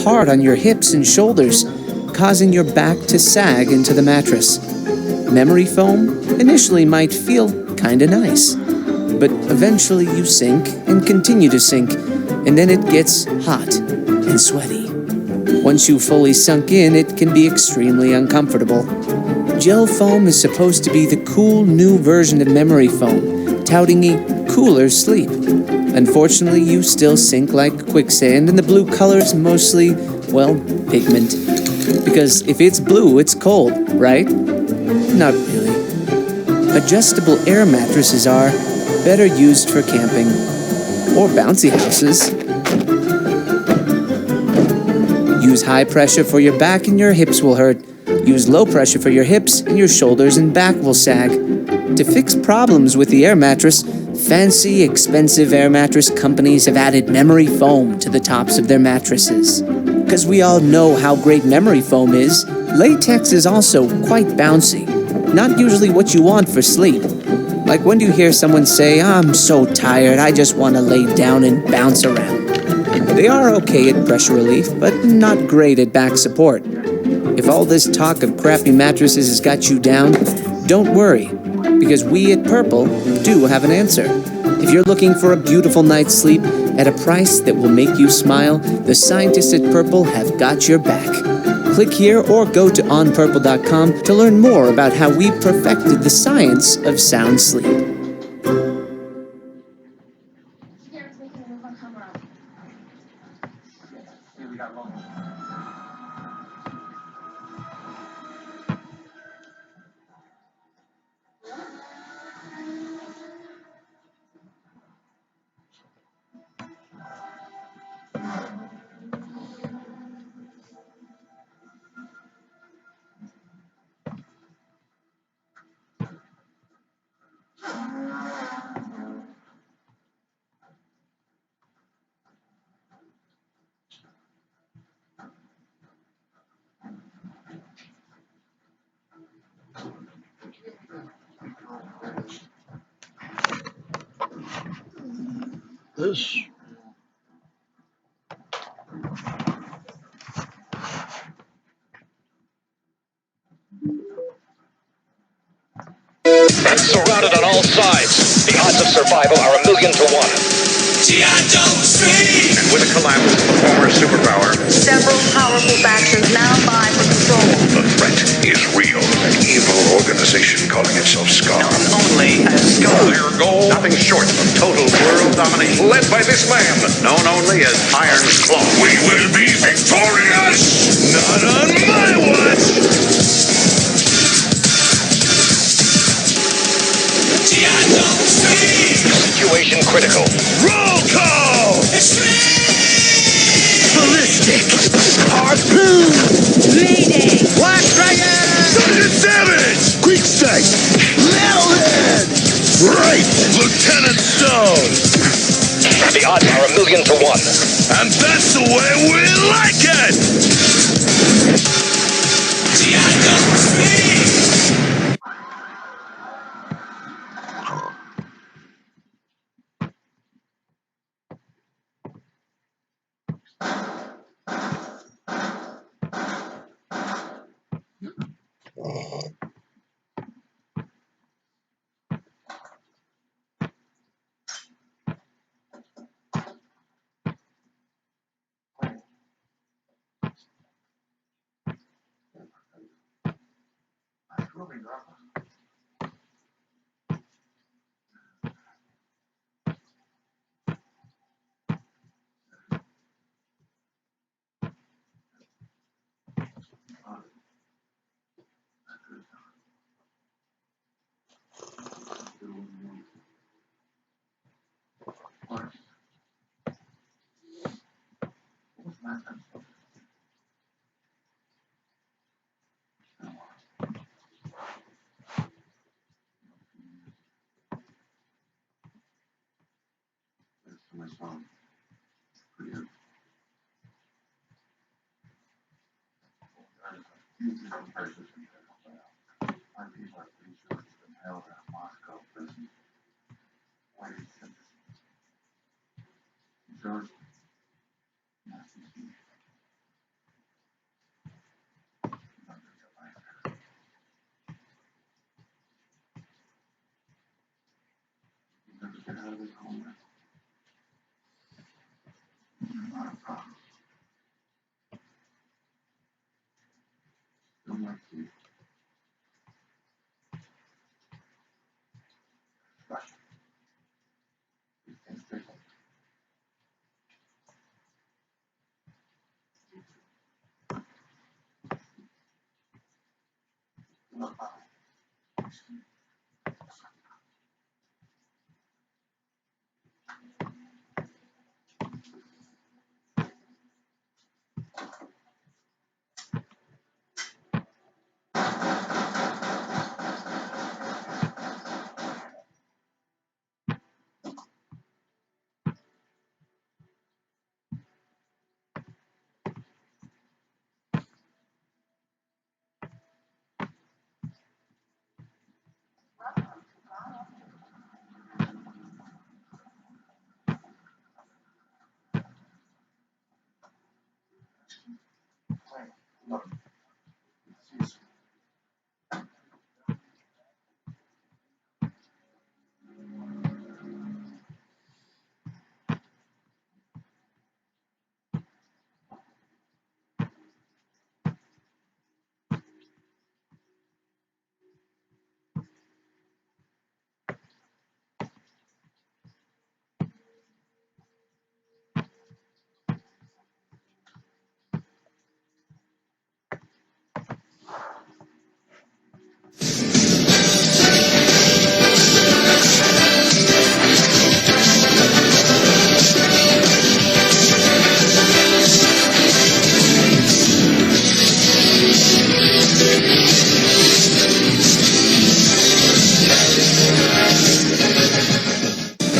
hard on your hips and shoulders, causing your back to sag into the mattress. Memory foam initially might feel kinda nice, but eventually you sink and continue to sink, and then it gets hot and sweaty. Once you've fully sunk in, it can be extremely uncomfortable. Gel foam is supposed to be the cool new version of memory foam, touting a cooler sleep. Unfortunately, you still sink like quicksand, and the blue color is mostly, well, pigment. Because if it's blue, it's cold, right? Not really. Adjustable air mattresses are better used for camping or bouncy houses. Use high pressure for your back and your hips will hurt. Use low pressure for your hips and your shoulders and back will sag. To fix problems with the air mattress, fancy, expensive air mattress companies have added memory foam to the tops of their mattresses. Because we all know how great memory foam is, latex is also quite bouncy. Not usually what you want for sleep. Like when do you hear someone say, "I'm so tired, I just want to lay down and bounce around." They are okay at pressure relief, but not great at back support. If all this talk of crappy mattresses has got you down, don't worry, because we at Purple do have an answer. If you're looking for a beautiful night's sleep at a price that will make you smile, the scientists at Purple have got your back. Click here or go to onpurple.com to learn more about how we perfected the science of sound sleep. This Surrounded on all sides, the odds of survival are 1,000,000 to 1. G.I. Joe Street! And with the collapse of the former superpower, several powerful factions now vie for control. The threat is real. An evil organization calling itself SCAR. only as SCAR. Their goal, nothing short of total world domination. Led by this man, known only as Iron Claw. We will be victorious! Not on my watch! G.I. Joe Street! Situation critical. Roll call! Extreme! Ballistic! Harpoon! Mayday! Black Dragon! Sergeant Savage! Quick Strike! Metalhead! Right! Lieutenant Stone! The odds are 1,000,000 to 1. And that's the way we like it! G.I. Joe Street!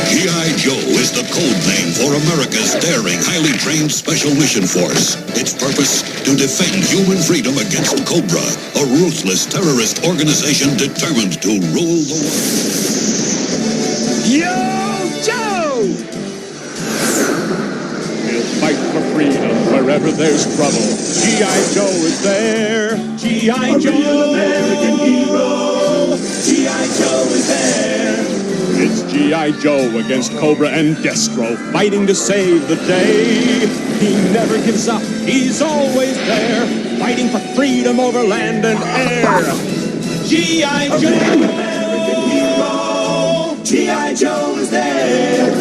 G.I. Joe is the code name for America's daring, highly trained Special Mission Force. Its purpose, to defend human freedom against Cobra, a ruthless terrorist organization determined to rule the world. Yo, Joe! He'll fight for freedom wherever there's trouble. G.I. Joe is there. G.I. Joe, American hero. G.I. Joe is there. It's G.I. Joe against Cobra and Destro, fighting to save the day. He never gives up, he's always there, fighting for freedom over land and air. G.I. Joe, American hero. G.I. Joe is there.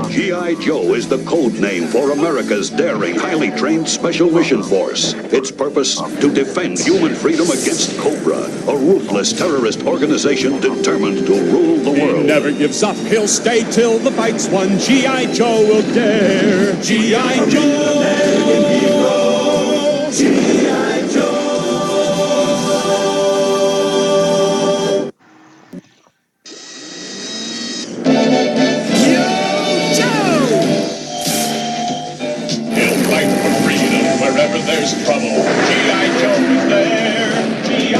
G.I. Joe is the code name for America's daring, highly trained Special Mission Force. Its purpose, to defend human freedom against Cobra, a ruthless terrorist organization determined to rule the world. He never gives up, he'll stay till the fight's won. G.I. Joe will dare. G.I. Joe, American hero. G.I. Joe. Wherever there's trouble, G.I. Joe is there. G.I.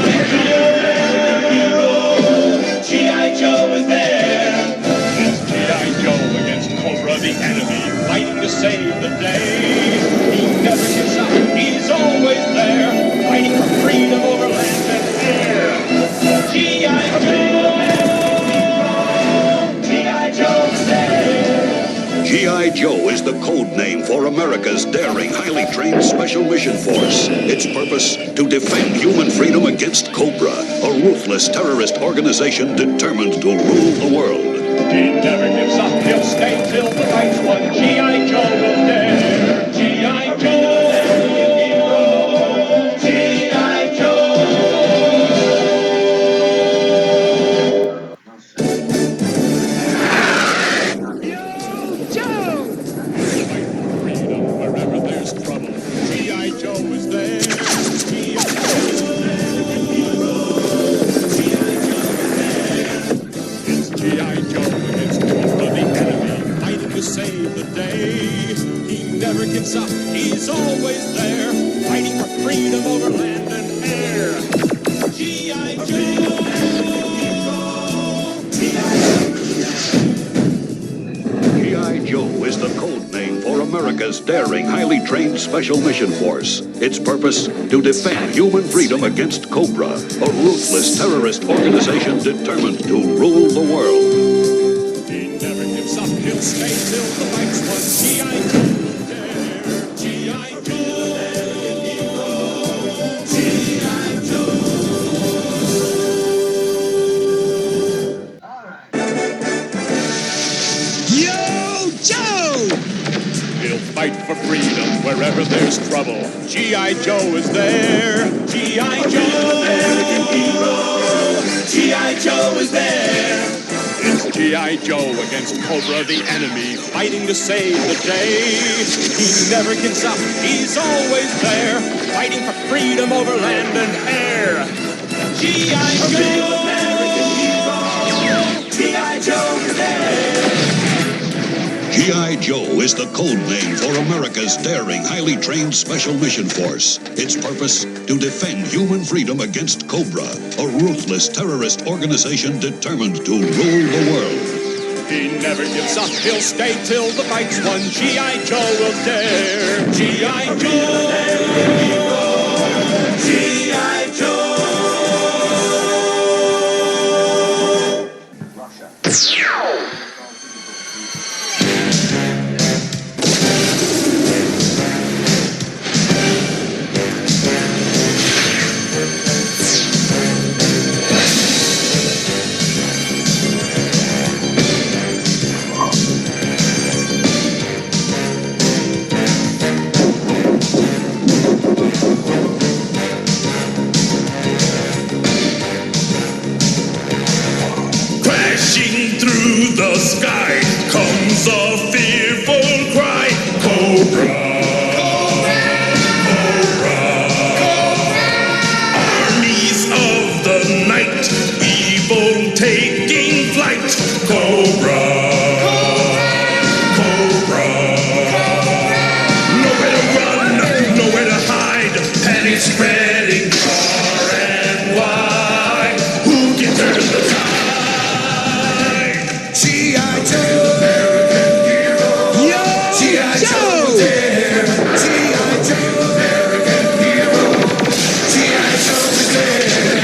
Joe, G.I. Joe is there. It's G.I. Joe against Cobra, the enemy, fighting to save the day. He never gives up, he's always there, fighting for freedom over land and air. G.I. Joe, G.I. Joe is there. G.I. Joe is the code name for America's daring, highly trained Special Mission Force. Its purpose, to defend human freedom against Cobra, a ruthless terrorist organization determined to rule the world. He never gives up, he'll stay till the fight's won. G.I. Joe will dare. G.I. Joe, hero. G.I. Joe. Save the day. He never gives up, he's always there, fighting for freedom over land and air. G.I. Joe, G.I. Joe is the code name for America's daring, highly trained Special Mission Force. Its purpose, to defend human freedom against Cobra, a ruthless terrorist organization determined to rule the world. He never Stay till the fight's won. G.I. Joe will dare. G.I. Joe. G.I. Yo, Joe! He'll fight for freedom wherever there's trouble. G.I. Joe is there. G.I. Joe, American hero. G.I. Joe is there. It's G.I. Joe against Cobra, the enemy, fighting to save the day. He never gives up. He's always there, fighting for freedom over land and air. G.I. Joe, American hero. G.I. Joe is there. G.I. Joe is the code name for America's daring, highly trained Special Mission Force. Its purpose, to defend human freedom against Cobra, a ruthless terrorist organization determined to rule the world. He never gives up, he'll stay till the fight's won. G.I. Joe will dare. G.I. Joe, G.I. Joe. Crashing through the sky comes a fearful cry. Cobra, Cobra, armies of the night, evil taking flight. Cobra, Cobra, nowhere to run, nowhere to hide, panic spreading far and wide. Who can turn the tide? G.I. Joe! American hero! Yo! G.I. Joe! There! G.I. Joe! American hero! G.I. Joe is there!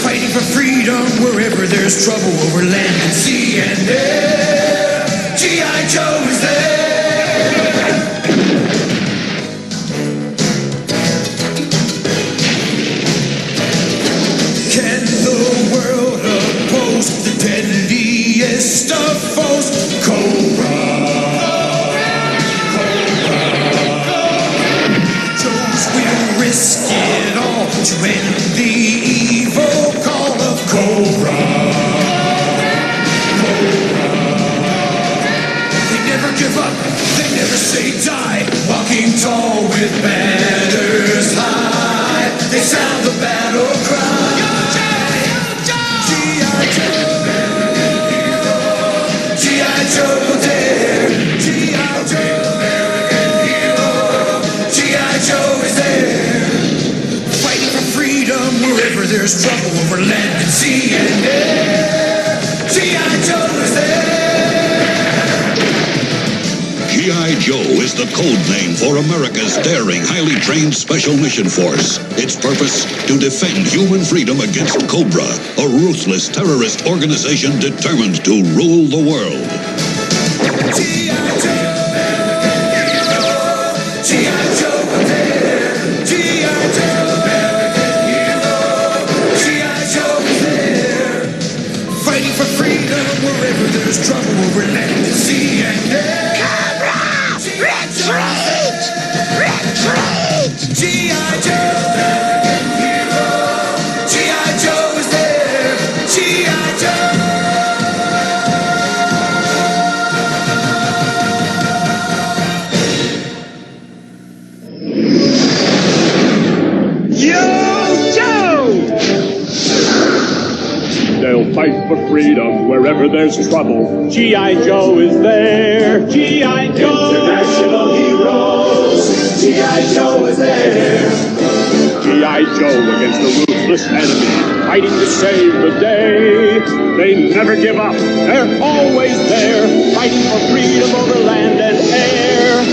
Fighting for freedom wherever there's trouble over land and sea and air. G.I. Joe is there! Can the world oppose the deadliest of foes? Cobra, Cobra, Joes will risk it all to end the evil call of Cobra, Cobra. They never give up, they never say die, walking tall with banners high. They sound the battle cry. G.I. Joe, G.I. Joe there. G.I. Joe, American hero. G.I. Joe is there, fighting for freedom wherever there's trouble over land and sea and air. G.I. Joe is there. G.I. Joe is the code name for America's daring, highly trained Special Mission Force. Its purpose, to defend human freedom against Cobra, a ruthless terrorist organization determined to rule the world. G.I. Joe, American hero. G.I. Joe there. G.I. Joe, American hero. G.I. Joe is there, fighting for freedom wherever there's trouble over land and sea and air. Retreat! Retreat! G.I. Joe, American hero. G.I. Joe is there. G.I. Joe. Yo, Joe! They'll fight for freedom wherever there's trouble. G.I. Joe is there. G.I. Joe! International heroes. G.I. Joe is there. G.I. Joe against the ruthless enemy, fighting to save the day. They never give up. They're always there, fighting for freedom over land and air.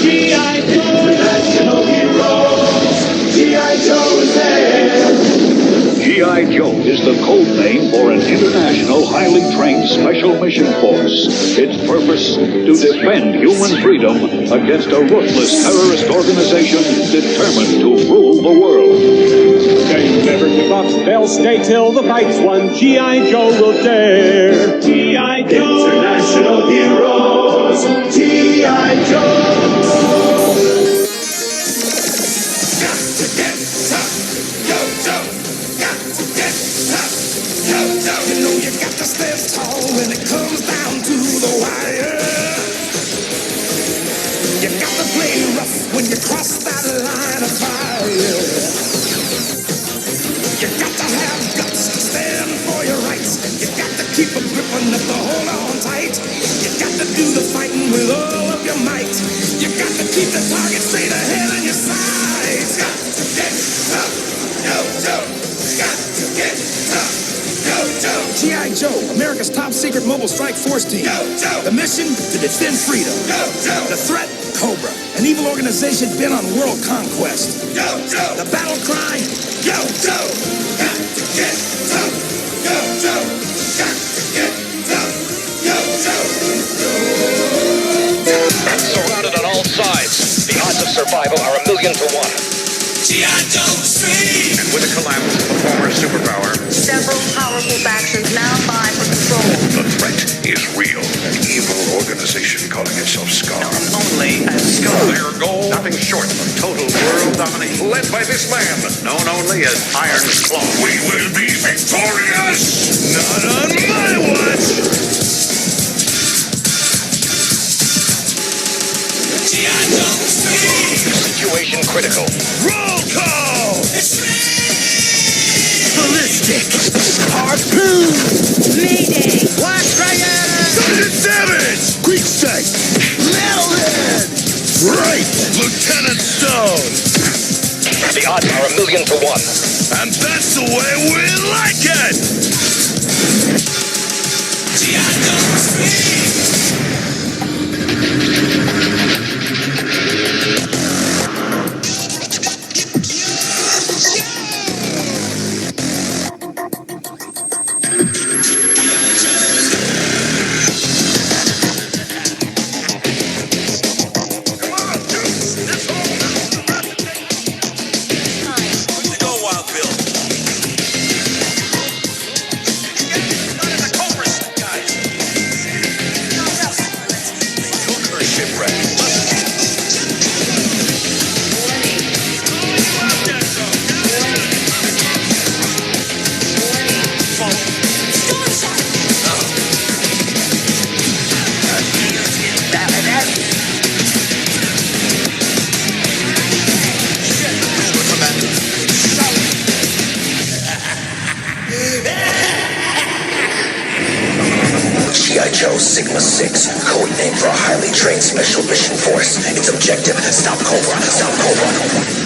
G.I. Joe! International heroes. G.I. Joe is there. G.I. Joe is the code name for an international highly highly trained Special Mission Force. Its purpose, to defend human freedom against a ruthless terrorist organization determined to rule the world. They never give up, they'll stay till the fight's won. G.I. Joe will dare. G.I. Joe. International heroes. G.I. Joe. Got to get tough. Yo, Joe. Got to get tough. Yo, Joe. You know you got to stand tall when it comes down to the wire. You got to play rough when you cross that line of fire. You got to have guts to stand for your rights. You got to keep a grip on it to hold on tight. You got to do the fighting with all of your might. You got to keep the target straight ahead in your sights. Got to get tough, yo, Joe. Got to get tough, yo, Joe. G.I. Joe, America's top secret mobile strike force team. Yo, Joe. The mission, to defend freedom. Yo, Joe. The threat, Cobra, an evil organization bent on world conquest. Yo, Joe. The battle cry, yo, Joe. Got to get tough, yo, Joe. Got to get tough, yo, Joe. Surrounded on all sides, the odds of survival are 1,000,000 to 1. G.I. Joe Street. And with the collapse of the former superpower, Several powerful factions now vie for control. The threat is real. An evil organization calling itself SCAR. only as SCAR. Their goal, nothing short of total world domination, led by this man, known only as Iron Claw. We will be victorious. Not on my watch. G.I. Joe Street. Situation critical. Roll call. It's me. Ballistic. Harpoon. Mayday. Black Dragon. Sergeant Savage. Quick strike. Metalhead. Right. Lieutenant Stone. The odds are 1,000,000 to 1. And that's the way we like it. G.I. Joe Street. G.I. Joe Sigma 6, code name for a highly trained Special Mission Force. Its objective, stop Cobra, stop Cobra.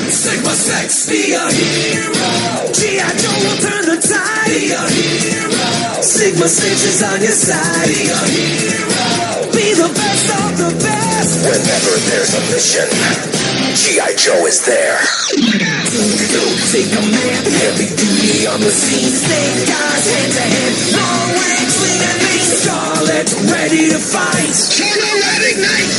Sigma 6, be a hero. G.I. Joe will turn the tide. Be a hero. Sigma 6 is on your side. Be a hero. Be the best of the best. Whenever there's a mission, G.I. Joe is there. Sigma man, heavy duty on the scene. Snake guys hand to hand, long range, lean and mean. Scarlet, ready to fight. Turbo red ignite.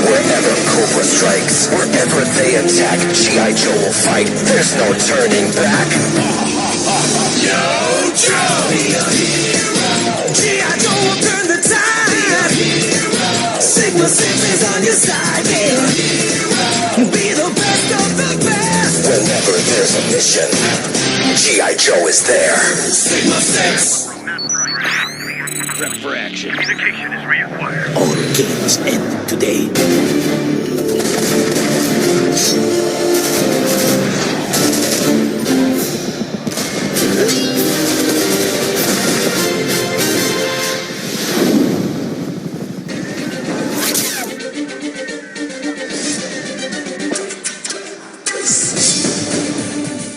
Wherever Cobra strikes, wherever they attack, G.I. Joe will fight. There's no turning back. Yo, Joe! Be a hero. G.I. Joe will turn the tide. Be a hero. Sigma 6 is on your side. Be a hero. Be the best of the best. Whenever there's a mission, G.I. Joe is there. Sigma 6. Prep for action. Communication is reacquired. All games end today.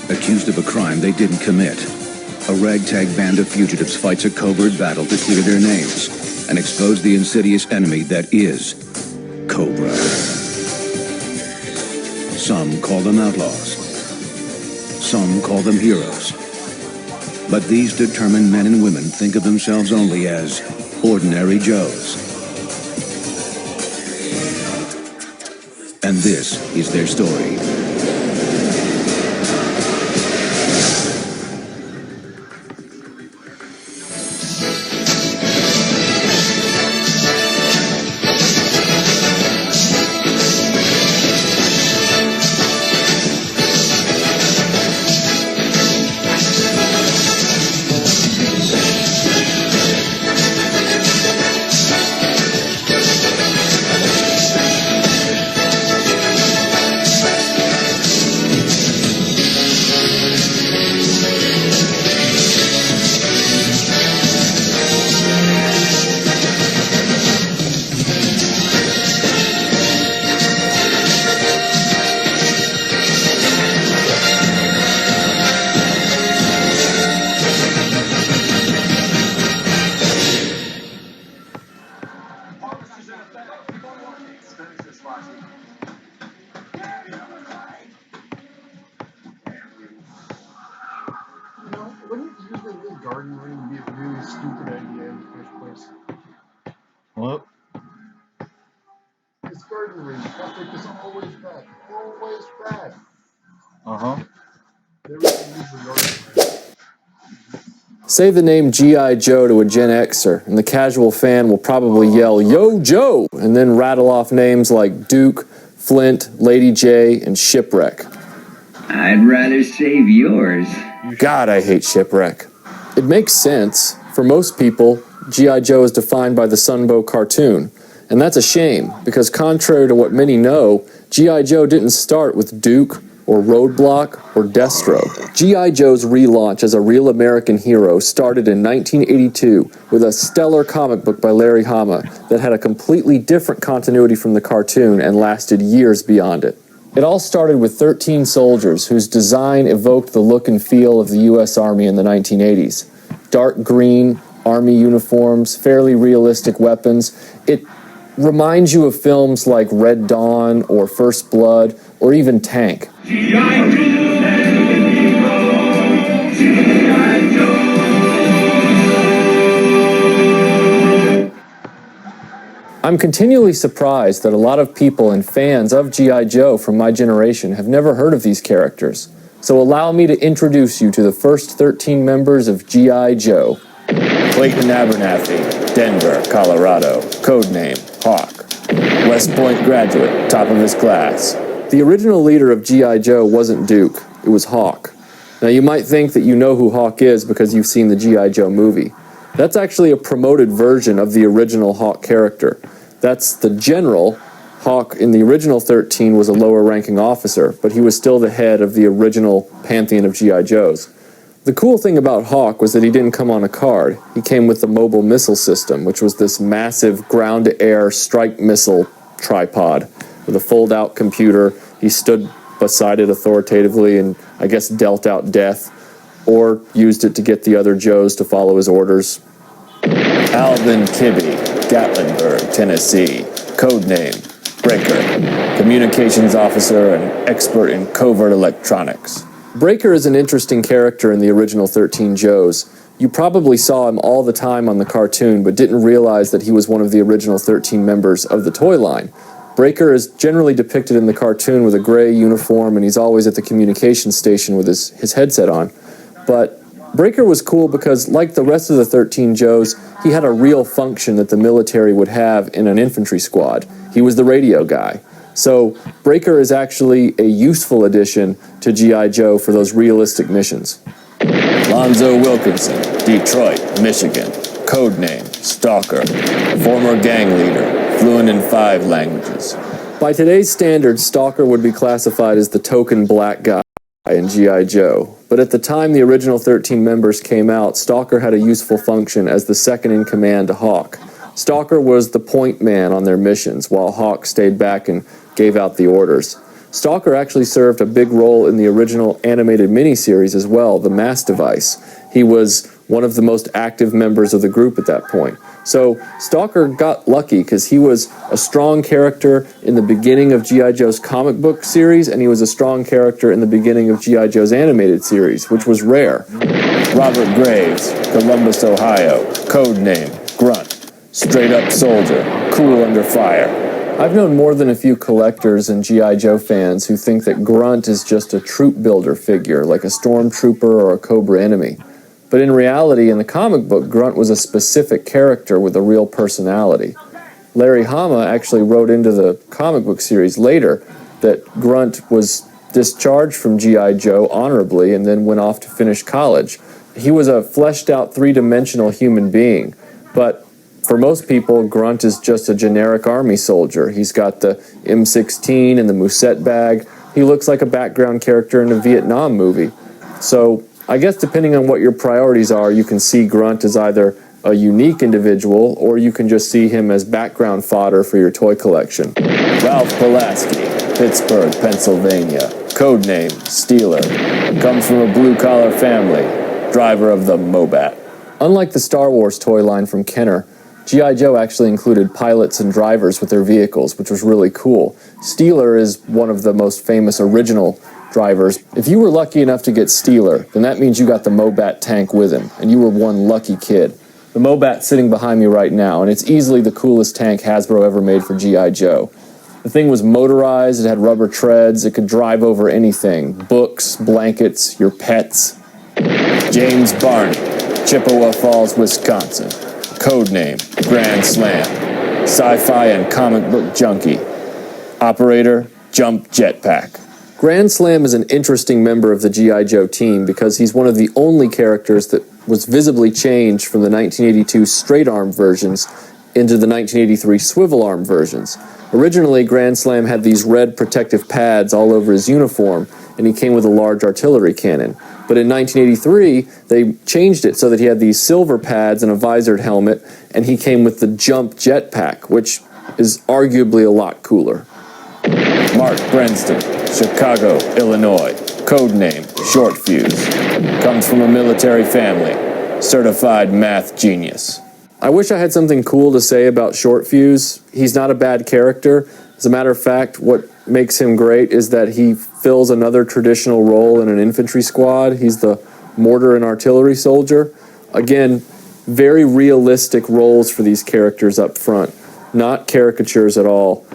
Accused of a crime they didn't commit. A ragtag band of fugitives fights a covert battle to clear their names and expose the insidious enemy that is Cobra. Some call them outlaws. Some call them heroes. But these determined men and women think of themselves only as ordinary Joes. And this is their story. Wouldn't using this garden ring be a really stupid idea in the first place? What? This garden ring, Patrick is always bad. Always bad. Uh-huh. Never use the garden ring. Say the name G.I. Joe to a Gen Xer, and the casual fan will probably yell, "Yo, Joe!" and then rattle off names like Duke, Flint, Lady J, and Shipwreck. I'd rather save yours. God, I hate Shipwreck. It makes sense. For most people, G.I. Joe is defined by the Sunbow cartoon. And that's a shame, because contrary to what many know, G.I. Joe didn't start with Duke, or Roadblock, or Destro. G.I. Joe's relaunch as a real American hero started in 1982 with a stellar comic book by Larry Hama that had a completely different continuity from the cartoon and lasted years beyond it. It all started with 13 soldiers whose design evoked the look and feel of the U.S. Army in the 1980s. Dark green, Army uniforms, fairly realistic weapons. It reminds you of films like Red Dawn or First Blood or even Tank. I'm continually surprised that a lot of people and fans of G.I. Joe from my generation have never heard of these characters. So allow me to introduce you to the first 13 members of G.I. Joe. Clayton Abernathy, Denver, Colorado, codename Hawk. West Point graduate, top of his class. The original leader of G.I. Joe wasn't Duke, it was Hawk. Now you might think that you know who Hawk is because you've seen the G.I. Joe movie. That's actually a promoted version of the original Hawk character. That's the general. Hawk in the original 13 was a lower ranking officer, but he was still the head of the original pantheon of G.I. Joes. The cool thing about Hawk was that he didn't come on a card. He came with the mobile missile system, which was this massive ground-to-air strike missile tripod with a fold-out computer. He stood beside it authoritatively and, I guess, dealt out death, or used it to get the other Joes to follow his orders. Alvin Kibbe, Gatlinburg, Tennessee, codename Breaker, communications officer and expert in covert electronics. Breaker is an interesting character in the original 13 Joes. You probably saw him all the time on the cartoon, but didn't realize that he was one of the original 13 members of the toy line. Breaker is generally depicted in the cartoon with a gray uniform, and he's always at the communications station with his headset on. But Breaker was cool because, like the rest of the 13 Joes, he had a real function that the military would have in an infantry squad. He was the radio guy. So Breaker is actually a useful addition to G.I. Joe for those realistic missions. Lonzo Wilkinson, Detroit, Michigan, codename Stalker, former gang leader, fluent in 5 languages. By today's standards, Stalker would be classified as the token black guy in G.I. Joe. But at the time the original 13 members came out, Stalker had a useful function as the second-in-command to Hawk. Stalker was the point man on their missions, while Hawk stayed back and gave out the orders. Stalker actually served a big role in the original animated miniseries as well, The Mass Device. He was one of the most active members of the group at that point. So Stalker got lucky because he was a strong character in the beginning of G.I. Joe's comic book series, and he was a strong character in the beginning of G.I. Joe's animated series, which was rare. Robert Graves, Columbus, Ohio, codename Grunt, straight up soldier, cool under fire. I've known more than a few collectors and G.I. Joe fans who think that Grunt is just a troop builder figure, like a stormtrooper or a Cobra enemy. But in reality, in the comic book, Grunt was a specific character with a real personality. Larry Hama actually wrote into the comic book series later that Grunt was discharged from G.I. Joe honorably and then went off to finish college. He was a fleshed-out three-dimensional human being, but for most people, Grunt is just a generic army soldier. He's got the M16 and the Musette bag. He looks like a background character in a Vietnam movie. So I guess depending on what your priorities are, you can see Grunt as either a unique individual or you can just see him as background fodder for your toy collection. Ralph Pulaski, Pittsburgh, Pennsylvania. Codename Steeler. Comes from a blue-collar family. Driver of the Mobat. Unlike the Star Wars toy line from Kenner, G.I. Joe actually included pilots and drivers with their vehicles, which was really cool. Steeler is one of the most famous original drivers. If you were lucky enough to get Steeler, then that means you got the Mobat tank with him, and you were one lucky kid. The Mobat's sitting behind me right now, and it's easily the coolest tank Hasbro ever made for G.I. Joe. The thing was motorized, it had rubber treads, it could drive over anything. Books, blankets, your pets. James Barney, Chippewa Falls, Wisconsin. Codename Grand Slam. Sci-fi and comic book junkie. Operator, Jump Jetpack. Grand Slam is an interesting member of the G.I. Joe team because he's one of the only characters that was visibly changed from the 1982 straight arm versions into the 1983 swivel arm versions. Originally, Grand Slam had these red protective pads all over his uniform, and he came with a large artillery cannon. But in 1983, they changed it so that he had these silver pads and a visored helmet, and he came with the Jump Jetpack, which is arguably a lot cooler. Mark Brenston, Chicago, Illinois. Codename Short Fuse. Comes from a military family. Certified math genius. I wish I had something cool to say about Short Fuse. He's not a bad character. As a matter of fact, what makes him great is that he fills another traditional role in an infantry squad. He's the mortar and artillery soldier. Again, very realistic roles for these characters up front, not caricatures at all.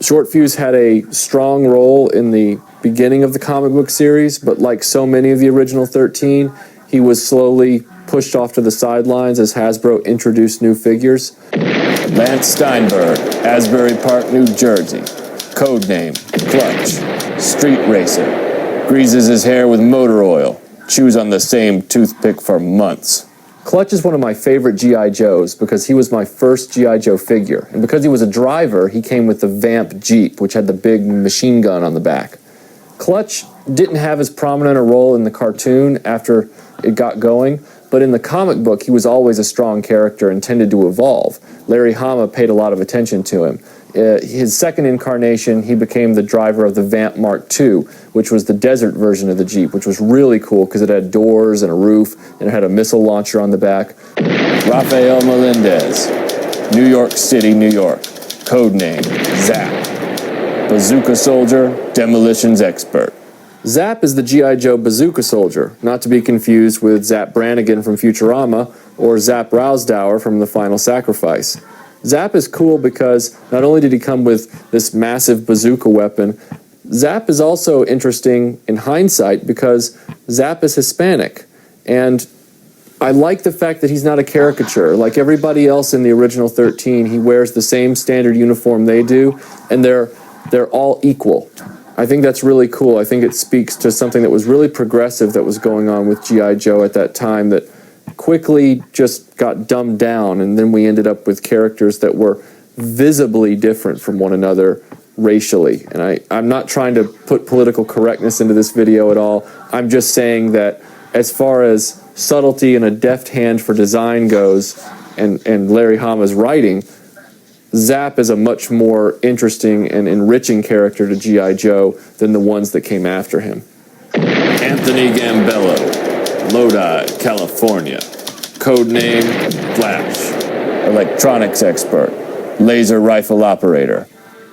Short Fuse had a strong role in the beginning of the comic book series, but like so many of the original 13, he was slowly pushed off to the sidelines as Hasbro introduced new figures. Lance Steinberg, Asbury Park, New Jersey. Codename Clutch. Street racer. Greases his hair with motor oil. Chews on the same toothpick for months. Clutch is one of my favorite G.I. Joes because he was my first G.I. Joe figure. And because he was a driver, he came with the Vamp Jeep, which had the big machine gun on the back. Clutch didn't have as prominent a role in the cartoon after it got going, but in the comic book, he was always a strong character and tended to evolve. Larry Hama paid a lot of attention to him. His second incarnation, he became the driver of the Vamp Mark II, which was the desert version of the Jeep, which was really cool because it had doors and a roof, and it had a missile launcher on the back. Rafael Melendez, New York City, New York. Codename Zap. Bazooka soldier, demolitions expert. Zap is the G.I. Joe bazooka soldier, not to be confused with Zap Brannigan from Futurama or Zap Rousdower from The Final Sacrifice. Zap is cool because not only did he come with this massive bazooka weapon, Zap is also interesting in hindsight because Zap is Hispanic. And I like the fact that he's not a caricature. Like everybody else in the original 13, he wears the same standard uniform they do, and they're all equal. I think that's really cool. I think it speaks to something that was really progressive that was going on with G.I. Joe at that time that quickly just got dumbed down, and then we ended up with characters that were visibly different from one another racially. And I'm not trying to put political correctness into this video at all. I'm just saying that as far as subtlety and a deft hand for design goes, and Larry Hama's writing, Zap is a much more interesting and enriching character to G.I. Joe than the ones that came after him. Anthony Gambello, Lodi, California. Codename Flash. electronics expert, laser rifle operator.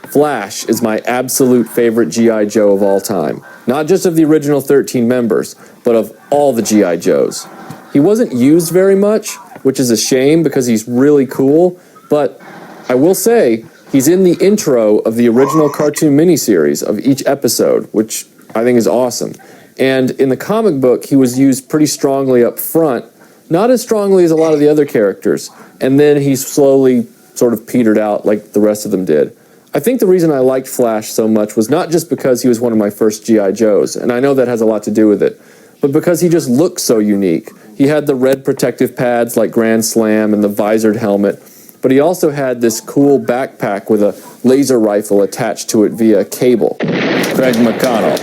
Flash is my absolute favorite G.I. Joe of all time. Not just of the original 13 members, but of all the G.I. Joes. He wasn't used very much, which is a shame because he's really cool, but I will say he's in the intro of the original cartoon miniseries of each episode, which I think is awesome. And in the comic book, he was used pretty strongly up front, not as strongly as a lot of the other characters, and then he slowly sort of petered out like the rest of them did. I think the reason I liked Flash so much was not just because he was one of my first G.I. Joes, and I know that has a lot to do with it, but because he just looked so unique. He had the red protective pads like Grand Slam and the visored helmet, but he also had this cool backpack with a laser rifle attached to it via cable. Craig McConnell,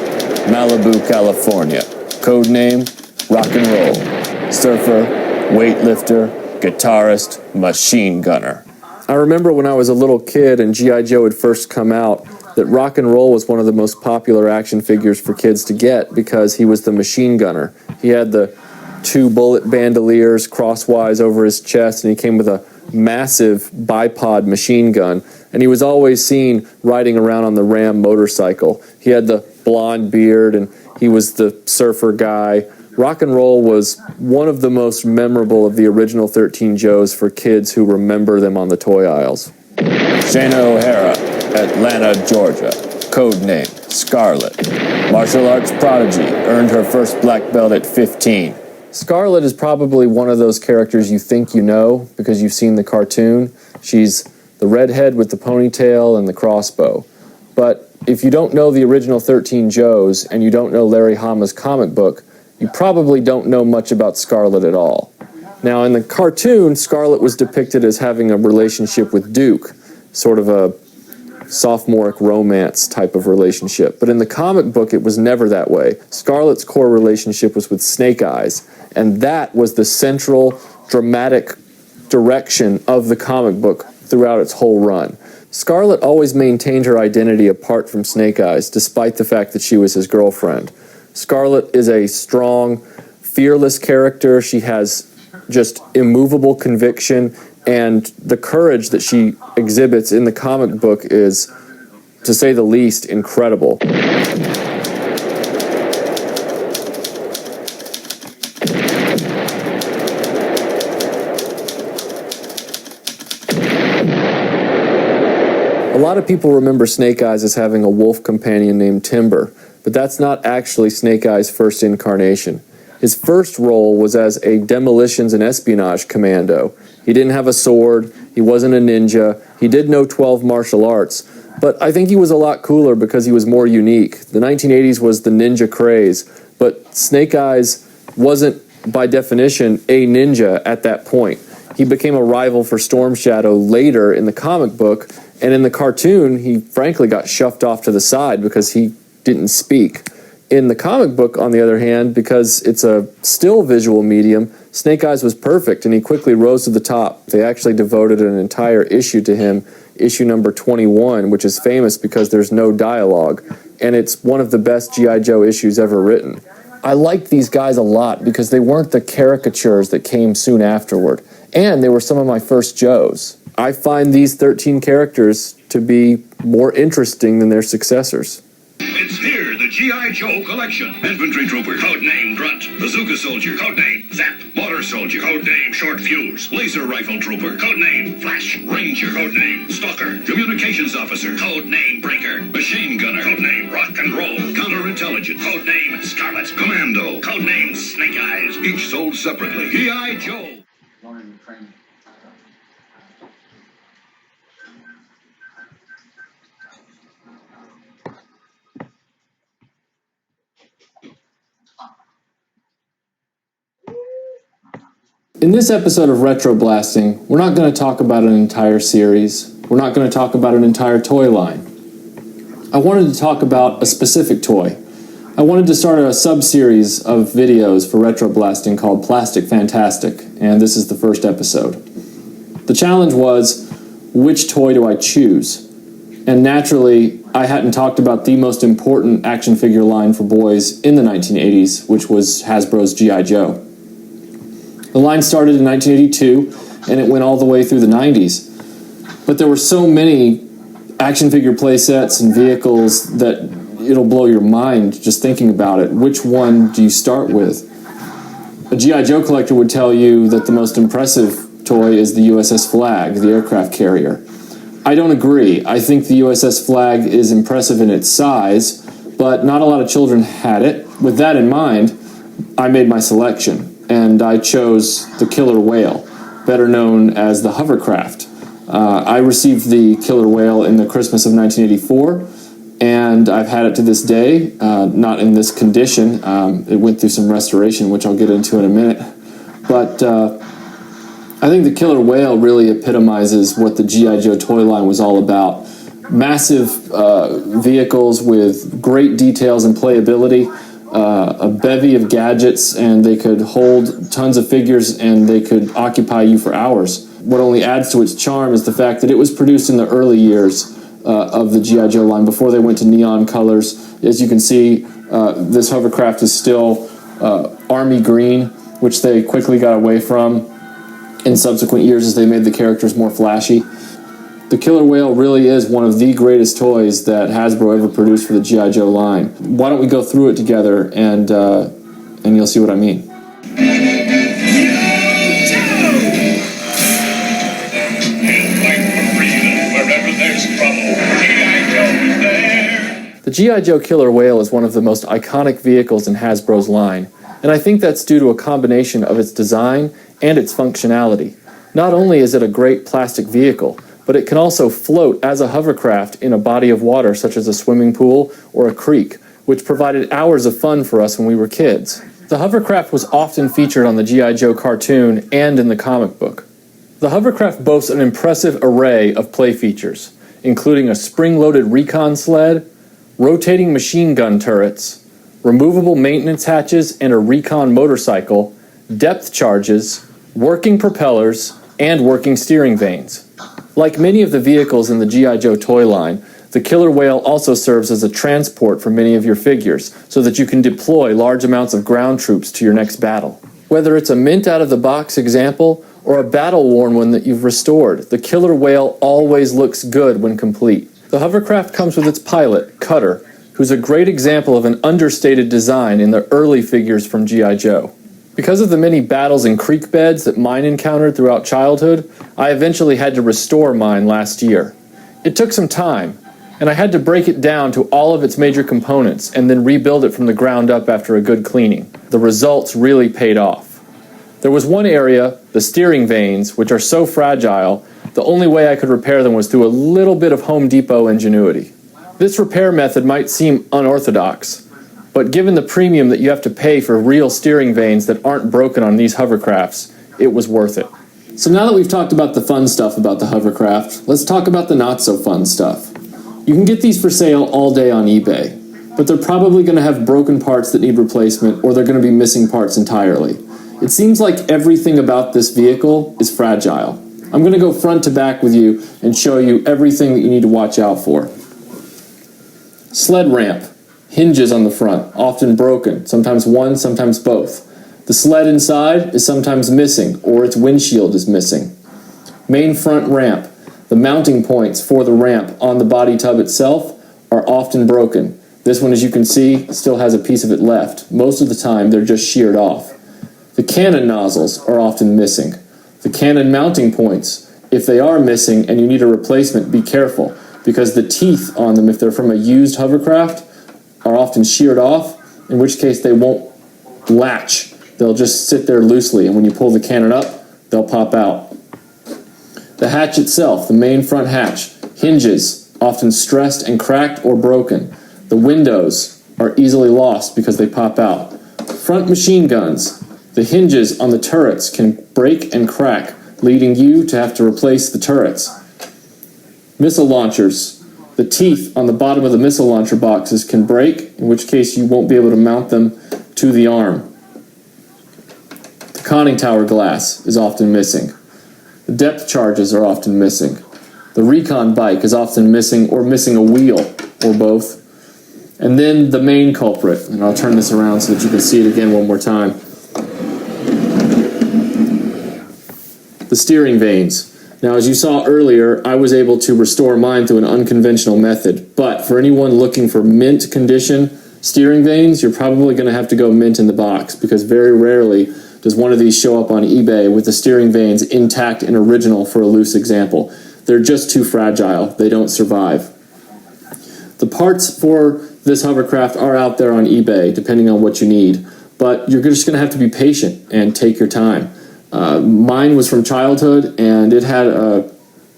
Malibu, California. Codename, Rock and Roll. Surfer, weightlifter, guitarist, machine gunner. I remember when I was a little kid and G.I. Joe had first come out that Rock and Roll was one of the most popular action figures for kids to get because he was the machine gunner. He had the 2 bullet bandoliers crosswise over his chest, and he came with a massive bipod machine gun, and he was always seen riding around on the Ram motorcycle. He had the blonde beard, and he was the surfer guy. Rock and Roll was one of the most memorable of the original 13 Joes for kids who remember them on the toy aisles. Shayna O'Hara, Atlanta, Georgia. Codename, Scarlet. Martial arts prodigy, earned her first black belt at 15. Scarlet is probably one of those characters you think you know because you've seen the cartoon. She's the redhead with the ponytail and the crossbow. But if you don't know the original 13 Joes and you don't know Larry Hama's comic book, you probably don't know much about Scarlet at all. Now, in the cartoon, Scarlet was depicted as having a relationship with Duke, sort of a sophomoric romance type of relationship. But in the comic book, it was never that way. Scarlet's core relationship was with Snake Eyes, and that was the central dramatic direction of the comic book throughout its whole run. Scarlet always maintained her identity apart from Snake Eyes, despite the fact that she was his girlfriend. Scarlet is a strong, fearless character. She has just immovable conviction, and the courage that she exhibits in the comic book is, to say the least, incredible. A lot of people remember Snake Eyes as having a wolf companion named Timber, but that's not actually Snake Eyes' first incarnation. His first role was as a demolitions and espionage commando. He didn't have a sword, he wasn't a ninja, he did know 12 martial arts, but I think he was a lot cooler because he was more unique. The 1980s was the ninja craze, but Snake Eyes wasn't, by definition, a ninja at that point. He became a rival for Storm Shadow later in the comic book, and in the cartoon, he frankly got shoved off to the side because he didn't speak. In the comic book, on the other hand, because it's a still visual medium, Snake Eyes was perfect, and he quickly rose to the top. They actually devoted an entire issue to him, issue number 21, which is famous because there's no dialogue, and it's one of the best G.I. Joe issues ever written. I liked these guys a lot because they weren't the caricatures that came soon afterward, and they were some of my first Joes. I find these 13 characters to be more interesting than their successors. It's here, the G.I. Joe collection. Infantry Trooper, codename Grunt. Bazooka Soldier, codename Zap. Motor Soldier, codename Short Fuse. Laser Rifle Trooper, codename Flash. Ranger, codename Stalker. Communications Officer, codename Breaker. Machine Gunner, codename Rock and Roll. Counterintelligence, codename Scarlet. Commando, codename Snake Eyes. Each sold separately. G.I. Joe. In this episode of Retro Blasting, we're not going to talk about an entire series. We're not going to talk about an entire toy line. I wanted to talk about a specific toy. I wanted to start a sub-series of videos for Retro Blasting called Plastic Fantastic, and this is the first episode. The challenge was, which toy do I choose? And naturally, I hadn't talked about the most important action figure line for boys in the 1980s, which was Hasbro's G.I. Joe. The line started in 1982, and it went all the way through the 90s. But there were so many action figure play sets and vehicles that it'll blow your mind just thinking about it. Which one do you start with? A G.I. Joe collector would tell you that the most impressive toy is the USS Flagg, the aircraft carrier. I don't agree. I think the USS Flagg is impressive in its size, but not a lot of children had it. With that in mind, I made my selection, and I chose the Killer Whale, better known as the hovercraft. I received the Killer Whale in the Christmas of 1984, and I've had it to this day, not in this condition. It went through some restoration, which I'll get into in a minute. But I think the Killer Whale really epitomizes what the G.I. Joe toy line was all about. Massive vehicles with great details and playability, a bevy of gadgets, and they could hold tons of figures and they could occupy you for hours. What only adds to its charm is the fact that it was produced in the early years of the G.I. Joe line, before they went to neon colors. As you can see, this hovercraft is still army green, which they quickly got away from in subsequent years as they made the characters more flashy. The Killer Whale really is one of the greatest toys that Hasbro ever produced for the G.I. Joe line. Why don't we go through it together and you'll see what I mean. The G.I. Joe Killer Whale is one of the most iconic vehicles in Hasbro's line, and I think that's due to a combination of its design and its functionality. Not only is it a great plastic vehicle, but it can also float as a hovercraft in a body of water such as a swimming pool or a creek, which provided hours of fun for us when we were kids. The hovercraft was often featured on the G.I. Joe cartoon and in the comic book. The hovercraft boasts an impressive array of play features, including a spring-loaded recon sled, rotating machine gun turrets, removable maintenance hatches and a recon motorcycle, depth charges, working propellers, and working steering vanes. Like many of the vehicles in the G.I. Joe toy line, the Killer Whale also serves as a transport for many of your figures, so that you can deploy large amounts of ground troops to your next battle. Whether it's a mint-out-of-the-box example or a battle-worn one that you've restored, the Killer Whale always looks good when complete. The hovercraft comes with its pilot, Cutter, who's a great example of an understated design in the early figures from G.I. Joe. Because of the many battles and creek beds that mine encountered throughout childhood, I eventually had to restore mine last year. It took some time, and I had to break it down to all of its major components and then rebuild it from the ground up after a good cleaning. The results really paid off. There was one area, the steering vanes, which are so fragile, the only way I could repair them was through a little bit of Home Depot ingenuity. This repair method might seem unorthodox, but given the premium that you have to pay for real steering vanes that aren't broken on these hovercrafts, it was worth it. So now that we've talked about the fun stuff about the hovercraft, let's talk about the not so fun stuff. You can get these for sale all day on eBay, but they're probably going to have broken parts that need replacement, or they're going to be missing parts entirely. It seems like everything about this vehicle is fragile. I'm going to go front to back with you and show you everything that you need to watch out for. Sled ramp. Hinges on the front, often broken, sometimes one, sometimes both. The sled inside is sometimes missing, or its windshield is missing. Main front ramp. The mounting points for the ramp on the body tub itself are often broken. This one, as you can see, still has a piece of it left. Most of the time, they're just sheared off. The cannon nozzles are often missing. The cannon mounting points, if they are missing and you need a replacement, be careful, because the teeth on them, if they're from a used hovercraft, are often sheared off, in which case they won't latch. They'll just sit there loosely, and when you pull the cannon up, they'll pop out. The hatch itself, the main front hatch, hinges, often stressed and cracked or broken. The windows are easily lost because they pop out. Front machine guns, the hinges on the turrets can break and crack, leading you to have to replace the turrets. Missile launchers. The teeth on the bottom of the missile launcher boxes can break, in which case you won't be able to mount them to the arm. The conning tower glass is often missing. The depth charges are often missing. The recon bike is often missing, or missing a wheel, or both. And then the main culprit, and I'll turn this around so that you can see it again one more time. the steering vanes. Now, as you saw earlier, I was able to restore mine through an unconventional method, but for anyone looking for mint condition steering vanes, you're probably going to have to go mint in the box, because very rarely does one of these show up on eBay with the steering vanes intact and original for a loose example. They're just too fragile. They don't survive. The parts for this hovercraft are out there on eBay, depending on what you need, but you're just going to have to be patient and take your time. Mine was from childhood, and it had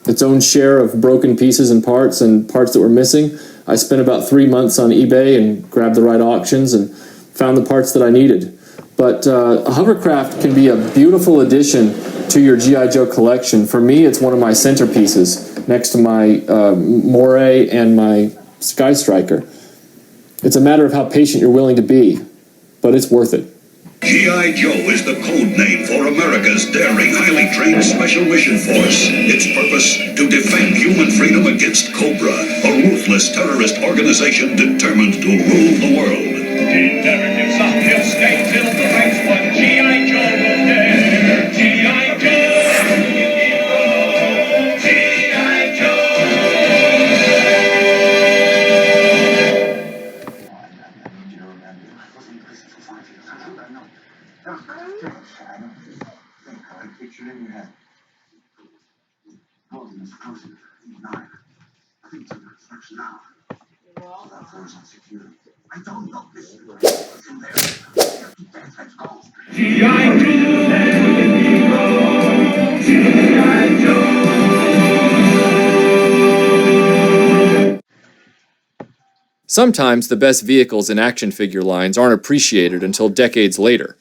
its own share of broken pieces and parts that were missing. I spent about 3 months on eBay and grabbed the right auctions and found the parts that I needed. But a hovercraft can be a beautiful addition to your G.I. Joe collection. For me, it's one of my centerpieces next to my Moray and my Sky Striker. It's a matter of how patient you're willing to be, but it's worth it. G.I. Joe is the code name for America's daring, highly trained Special Mission Force. Its purpose, to defend human freedom against Cobra, a ruthless terrorist organization determined to rule the world. The narrative uphill skate till the race one. G.I. Joe will dare. G.I. Joe. G.I. Joe. Picture in your head. Golden exclusive, E9. I think it's under construction now. That floor's on security. I don't know this. From there. Let's go. G.I. Joe. G.I. Joe. Sometimes the best vehicles in action figure lines aren't appreciated until decades later.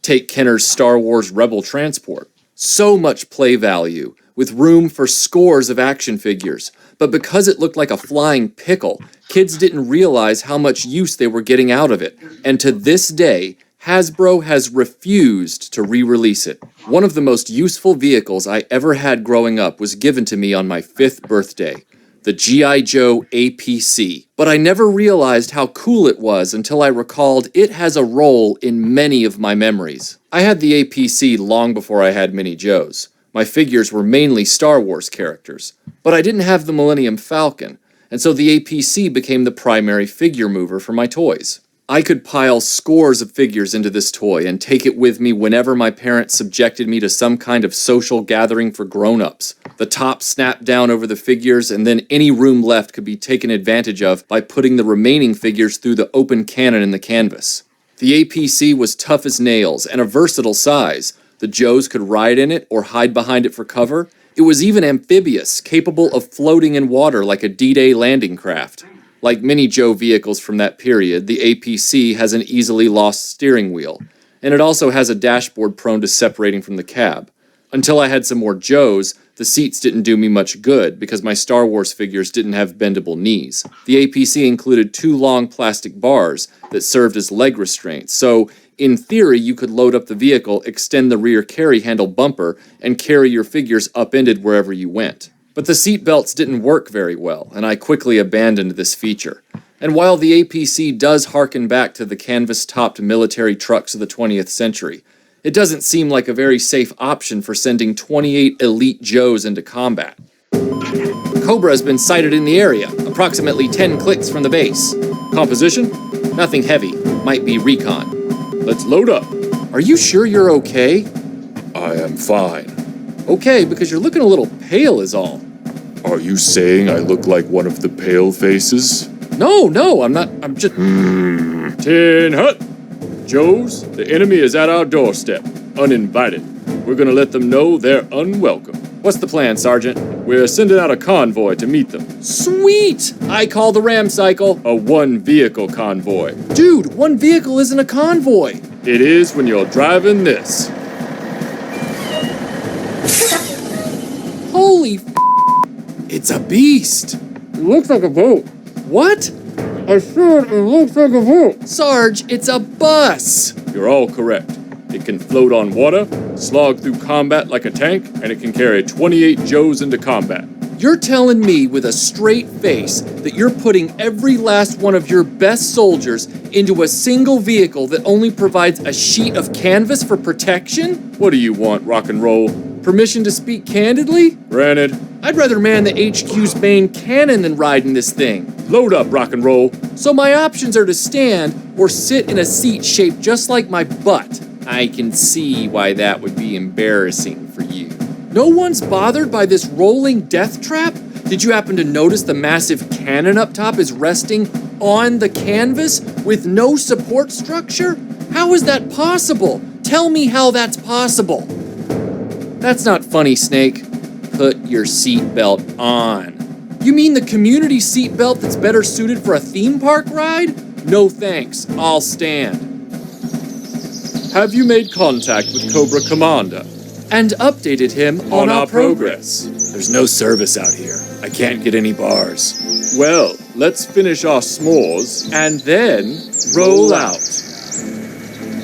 Take Kenner's Star Wars Rebel Transport. So much play value, with room for scores of action figures. But because it looked like a flying pickle, kids didn't realize how much use they were getting out of it. And to this day, Hasbro has refused to re-release it. One of the most useful vehicles I ever had growing up was given to me on my 5th birthday. The G.I. Joe APC. But I never realized how cool it was until I recalled it has a role in many of my memories. I had the APC long before I had Mini Joes. My figures were mainly Star Wars characters. But I didn't have the Millennium Falcon, and so the APC became the primary figure mover for my toys. I could pile scores of figures into this toy and take it with me whenever my parents subjected me to some kind of social gathering for grown-ups. The top snapped down over the figures, and then any room left could be taken advantage of by putting the remaining figures through the open cannon in the canvas. The APC was tough as nails and a versatile size. The Joes could ride in it or hide behind it for cover. It was even amphibious, capable of floating in water like a D-Day landing craft. Like many Joe vehicles from that period, the APC has an easily lost steering wheel, and it also has a dashboard prone to separating from the cab. Until I had some more Joes, the seats didn't do me much good because my Star Wars figures didn't have bendable knees. The APC included 2 long plastic bars that served as leg restraints, so in theory you could load up the vehicle, extend the rear carry handle bumper, and carry your figures upended wherever you went. But the seat belts didn't work very well, and I quickly abandoned this feature. And while the APC does harken back to the canvas-topped military trucks of the 20th century, it doesn't seem like a very safe option for sending 28 elite Joes into combat. Cobra has been sighted in the area, approximately 10 clicks from the base. Composition? Nothing heavy. Might be recon. Let's load up. Are you sure you're okay? I am fine. Okay, because you're looking a little pale is all. Are you saying I look like one of the pale faces? No, I'm not. I'm just... Tin Hut! Joes, the enemy is at our doorstep, uninvited. We're gonna let them know they're unwelcome. What's the plan, Sergeant? We're sending out a convoy to meet them. Sweet! I call the ram cycle a one-vehicle convoy. Dude, one vehicle isn't a convoy. It is when you're driving this. Holy f***! It's a beast! It looks like a boat. What? I said it looks like a boat. Sarge, it's a bus! You're all correct. It can float on water, slog through combat like a tank, and it can carry 28 Joes into combat. You're telling me with a straight face that you're putting every last one of your best soldiers into a single vehicle that only provides a sheet of canvas for protection? What do you want, rock and roll? Permission to speak candidly? Granted. I'd rather man the HQ's main cannon than ride in this thing. Load up, rock and roll. So my options are to stand or sit in a seat shaped just like my butt. I can see why that would be embarrassing for you. No one's bothered by this rolling death trap? Did you happen to notice the massive cannon up top is resting on the canvas with no support structure? How is that possible? Tell me how that's possible. That's not funny, Snake. Put your seatbelt on. You mean the community seatbelt that's better suited for a theme park ride? No thanks, I'll stand. Have you made contact with Cobra Commander? And updated him on our progress. There's no service out here. I can't get any bars. Well, let's finish our s'mores and then roll out.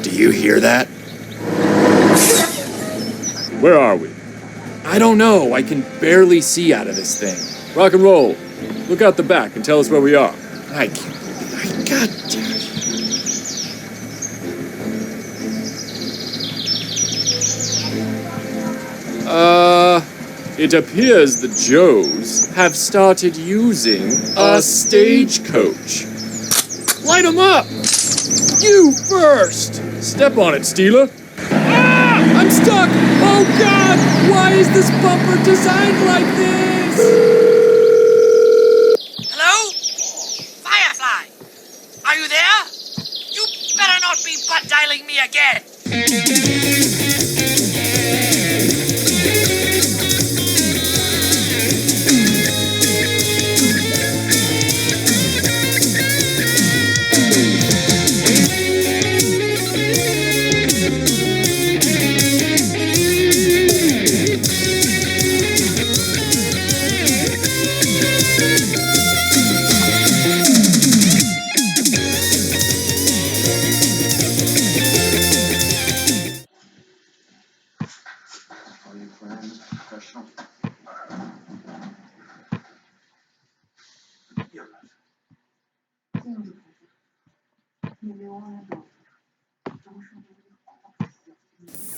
Do you hear that? Where are we? I don't know. I can barely see out of this thing. Rock and roll. Look out the back and tell us where we are. I can't. God damn it. It appears the Joes have started using a stagecoach. Light 'em up! You first! Step on it, Steeler. Ah! I'm stuck! Oh God! Why is this bumper designed like this? Hello? Firefly! Are you there? You better not be butt dialing me again!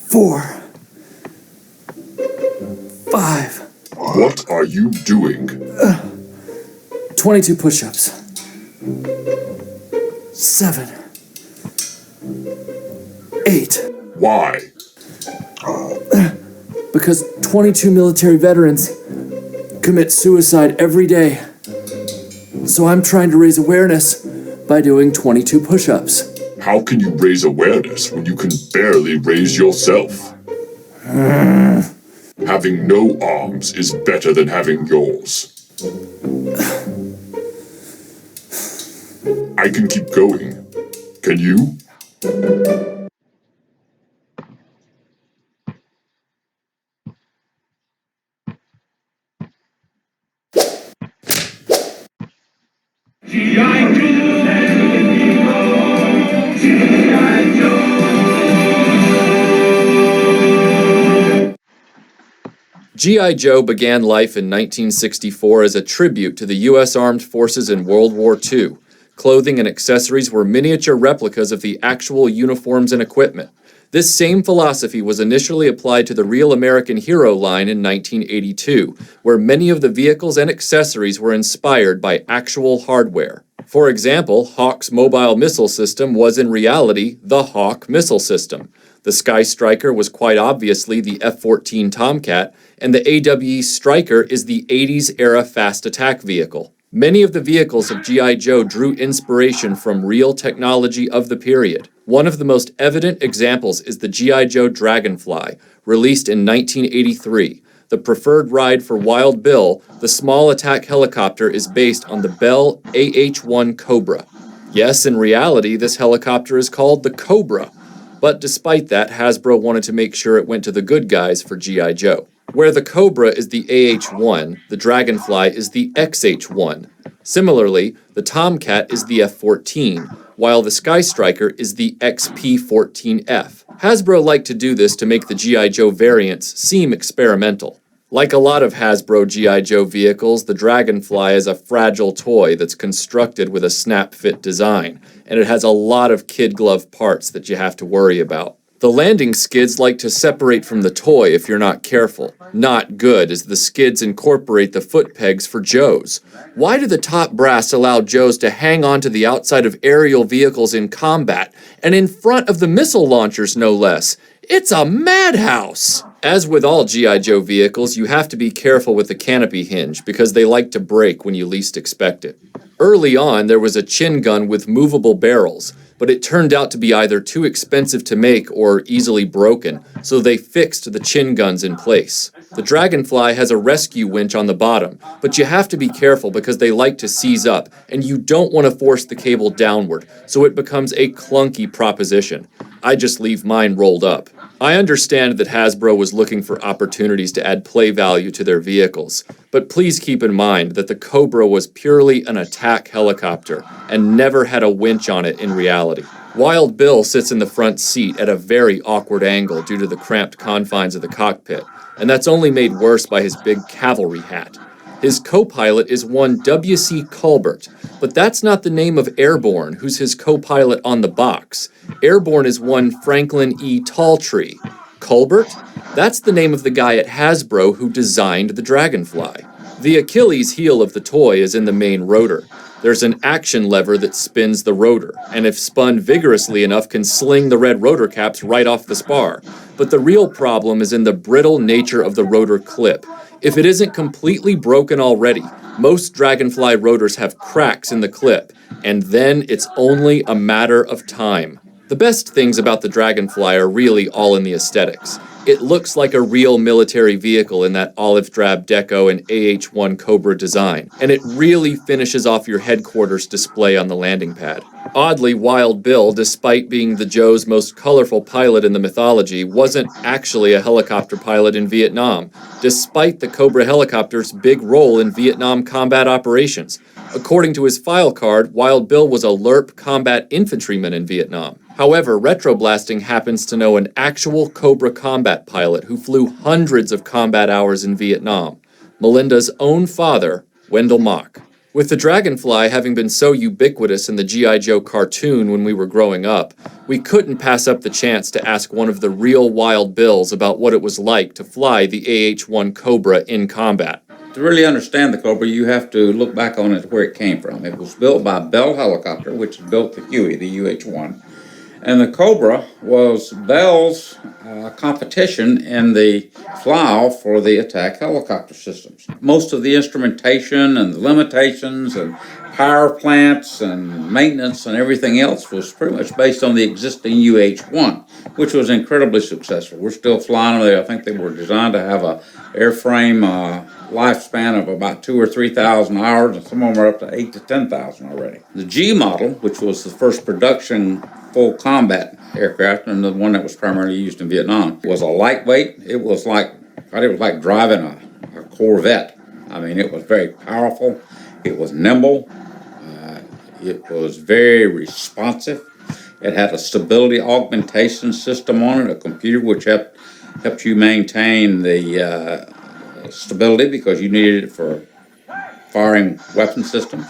Four. 5. What are you doing? 22 push-ups. 7. 8. Why? Because 22 military veterans commit suicide every day. So I'm trying to raise awareness by doing 22 push-ups. How can you raise awareness when you can barely raise yourself? Having no arms is better than having yours. I can keep going. Can you? G.I. Joe began life in 1964 as a tribute to the U.S. Armed Forces in World War II. Clothing and accessories were miniature replicas of the actual uniforms and equipment. This same philosophy was initially applied to the Real American Hero line in 1982, where many of the vehicles and accessories were inspired by actual hardware. For example, Hawk's mobile missile system was in reality the Hawk missile system. The Sky Striker was quite obviously the F-14 Tomcat, and the AWE Striker is the 80s-era fast attack vehicle. Many of the vehicles of G.I. Joe drew inspiration from real technology of the period. One of the most evident examples is the G.I. Joe Dragonfly, released in 1983. The preferred ride for Wild Bill, the small attack helicopter is based on the Bell AH-1 Cobra. Yes, in reality, this helicopter is called the Cobra. But despite that, Hasbro wanted to make sure it went to the good guys for G.I. Joe. Where the Cobra is the AH-1, the Dragonfly is the XH-1. Similarly, the Tomcat is the F-14, while the Sky Striker is the XP-14F. Hasbro liked to do this to make the G.I. Joe variants seem experimental. Like a lot of Hasbro G.I. Joe vehicles, the Dragonfly is a fragile toy that's constructed with a snap-fit design, and it has a lot of kid glove parts that you have to worry about. The landing skids like to separate from the toy if you're not careful. Not good, as the skids incorporate the foot pegs for Joes. Why do the top brass allow Joes to hang onto the outside of aerial vehicles in combat, and in front of the missile launchers no less? It's a madhouse! As with all G.I. Joe vehicles, you have to be careful with the canopy hinge because they like to break when you least expect it. Early on, there was a chin gun with movable barrels, but it turned out to be either too expensive to make or easily broken, so they fixed the chin guns in place. The Dragonfly has a rescue winch on the bottom, but you have to be careful because they like to seize up, and you don't want to force the cable downward, so it becomes a clunky proposition. I just leave mine rolled up. I understand that Hasbro was looking for opportunities to add play value to their vehicles, but please keep in mind that the Cobra was purely an attack helicopter and never had a winch on it in reality. Wild Bill sits in the front seat at a very awkward angle due to the cramped confines of the cockpit, and that's only made worse by his big cavalry hat. His co-pilot is one W.C. Culbert, but that's not the name of Airborne, who's his co-pilot on the box. Airborne is one Franklin E. Talltree. Culbert? That's the name of the guy at Hasbro who designed the Dragonfly. The Achilles heel of the toy is in the main rotor. There's an action lever that spins the rotor, and if spun vigorously enough can sling the red rotor caps right off the spar. But the real problem is in the brittle nature of the rotor clip. If it isn't completely broken already, most Dragonfly rotors have cracks in the clip, and then it's only a matter of time. The best things about the Dragonfly are really all in the aesthetics. It looks like a real military vehicle in that olive drab deco and AH-1 Cobra design, and it really finishes off your headquarters display on the landing pad. Oddly, Wild Bill, despite being the Joe's most colorful pilot in the mythology, wasn't actually a helicopter pilot in Vietnam, despite the Cobra helicopter's big role in Vietnam combat operations. According to his file card, Wild Bill was a LRP combat infantryman in Vietnam. However, Retroblasting happens to know an actual Cobra combat pilot who flew hundreds of combat hours in Vietnam, Melinda's own father, Wendell Mock. With the Dragonfly having been so ubiquitous in the G.I. Joe cartoon when we were growing up, we couldn't pass up the chance to ask one of the real Wild Bills about what it was like to fly the AH-1 Cobra in combat. To really understand the Cobra, you have to look back on it where it came from. It was built by Bell Helicopter, which built the Huey, the UH-1. And the Cobra was Bell's competition in the fly-off for the attack helicopter systems. Most of the instrumentation and the limitations and power plants and maintenance and everything else was pretty much based on the existing UH-1, which was incredibly successful. We're still flying them. I think they were designed to have a airframe lifespan of about 2,000 or 3,000 hours, and some of them are up to 8,000 to 10,000 already. The G model, which was the first production full combat aircraft and the one that was primarily used in Vietnam, was a lightweight. It was like driving a Corvette. I mean, it was very powerful. It was nimble. It was very responsive. It had a stability augmentation system on it, a computer which helped you maintain the stability because you needed it for firing weapon systems.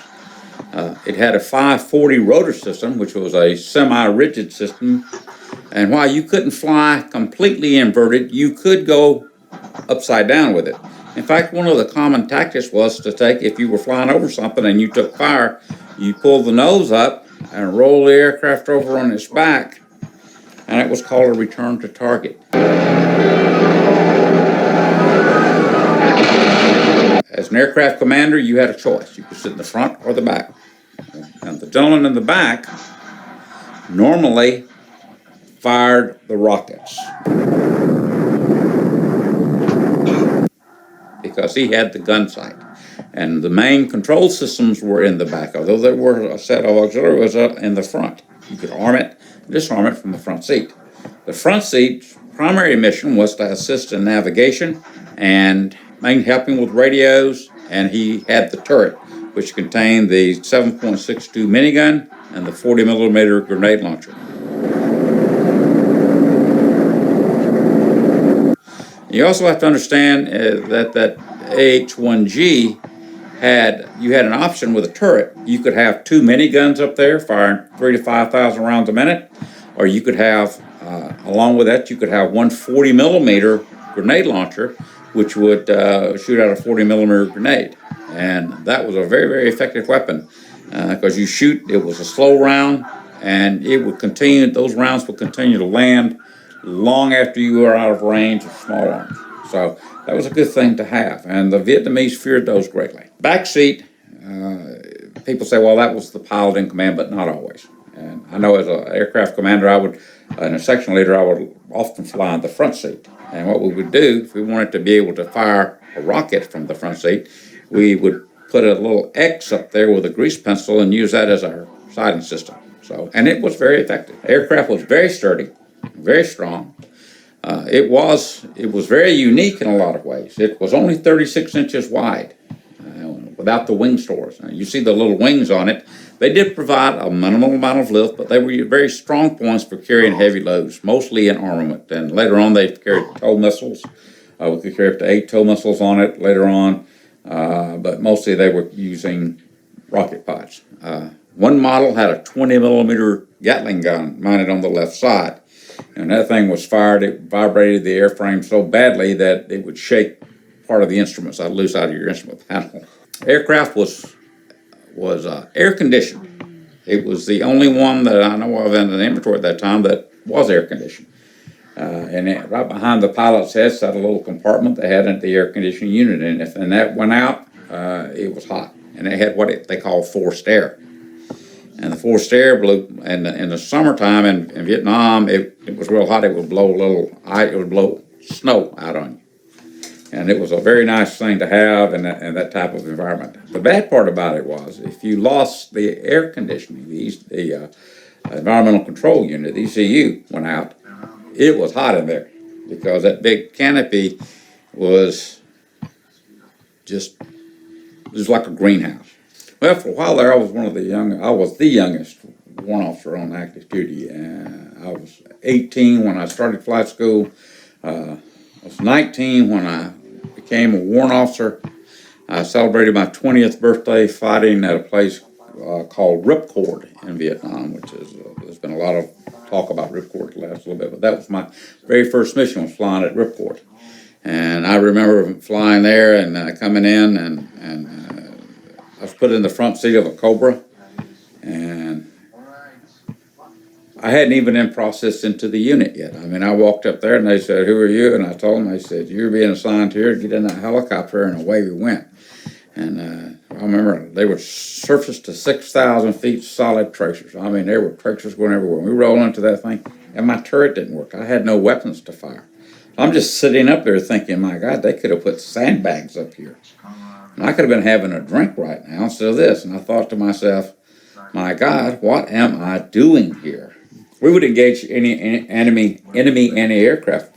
It had a 540 rotor system, which was a semi-rigid system, and while you couldn't fly completely inverted, you could go upside down with it. In fact, one of the common tactics was to take, if you were flying over something and you took fire, you pull the nose up and roll the aircraft over on its back, and it was called a return to target. As an aircraft commander, you had a choice. You could sit in the front or the back. And the gentleman in the back normally fired the rockets because he had the gun sight. And the main control systems were in the back, although there were a set of auxiliaries in the front. You could arm it, disarm it from the front seat. The front seat's primary mission was to assist in navigation and helping with radios, and he had the turret, which contained the 7.62 minigun and the 40mm grenade launcher. You also have to understand that AH-1G you had an option with a turret. You could have 2 miniguns up there firing 3,000 to 5,000 rounds a minute, or you could have Along with that, you could have one 40 millimeter grenade launcher, which would shoot out a 40 millimeter grenade. And that was a very, very effective weapon because you shoot, it was a slow round, and it would continue, those rounds would continue to land long after you were out of range of small arms. So that was a good thing to have, and the Vietnamese feared those greatly. Backseat, people say, well, that was the pilot in command, but not always. And I know as an aircraft commander, and a section leader, I would often fly in the front seat. And what we would do, if we wanted to be able to fire a rocket from the front seat, we would put a little X up there with a grease pencil and use that as our sighting system. So, and it was very effective. The aircraft was very sturdy, very strong. It was very unique in a lot of ways. It was only 36 inches wide, without the wing stores. Now, you see the little wings on it. They did provide a minimal amount of lift, but they were very strong points for carrying heavy loads, mostly in armament. And later on, they carried tow missiles. We could carry up to 8 tow missiles on it later on, but mostly they were using rocket pods. One model had a 20 millimeter Gatling gun mounted on the left side. And that thing was fired, it vibrated the airframe so badly that it would shake part of the instruments loose out of your instrument panel. Aircraft was air conditioned. It was the only one that I know of in an inventory at that time that was air conditioned. And right behind the pilot's head sat a little compartment that had the air conditioning unit in it. And that went out, it was hot. And it had what they call forced air. And the forced air blew, and in the summertime in Vietnam, it was real hot. It would blow it would blow snow out on you. And it was a very nice thing to have in that type of environment. The bad part about it was if you lost the air conditioning, the environmental control unit, the ECU, went out, it was hot in there because that big canopy was like a greenhouse. Well, for a while there, I was the youngest warrant officer on active duty. I was 18 when I started flight school. I was 19 when I became a warrant officer. I celebrated my 20th birthday fighting at a place called Ripcord in Vietnam, which is, there's been a lot of talk about Ripcord the last little bit, but that was my very first mission, was flying at Ripcord. And I remember flying there and coming in, and I was put in the front seat of a Cobra, and I hadn't even been processed into the unit yet. I mean, I walked up there and they said, "Who are you?" And I told them, they said, "You're being assigned here, get in that helicopter," and away we went. And I remember they were surfaced to 6,000 feet solid tracers. I mean, there were tracers going everywhere. We rolled into that thing, and my turret didn't work. I had no weapons to fire. I'm just sitting up there thinking, my God, they could have put sandbags up here. And I could have been having a drink right now instead of this. And I thought to myself, my God, what am I doing here? We would engage any enemy anti-aircraft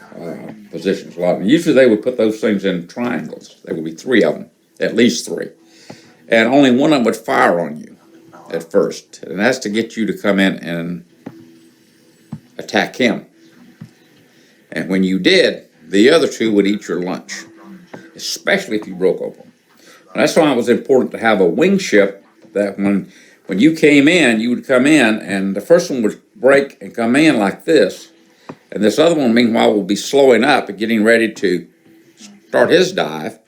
positions a lot. And usually they would put those things in triangles. There would be 3 of them, at least 3. And only one of them would fire on you at first. And that's to get you to come in and attack him. And when you did, the other 2 would eat your lunch, especially if you broke open. And that's why it was important to have a wing ship that when you came in, you would come in, and the first one would break and come in like this. And this other one, meanwhile, will be slowing up and getting ready to start his dive.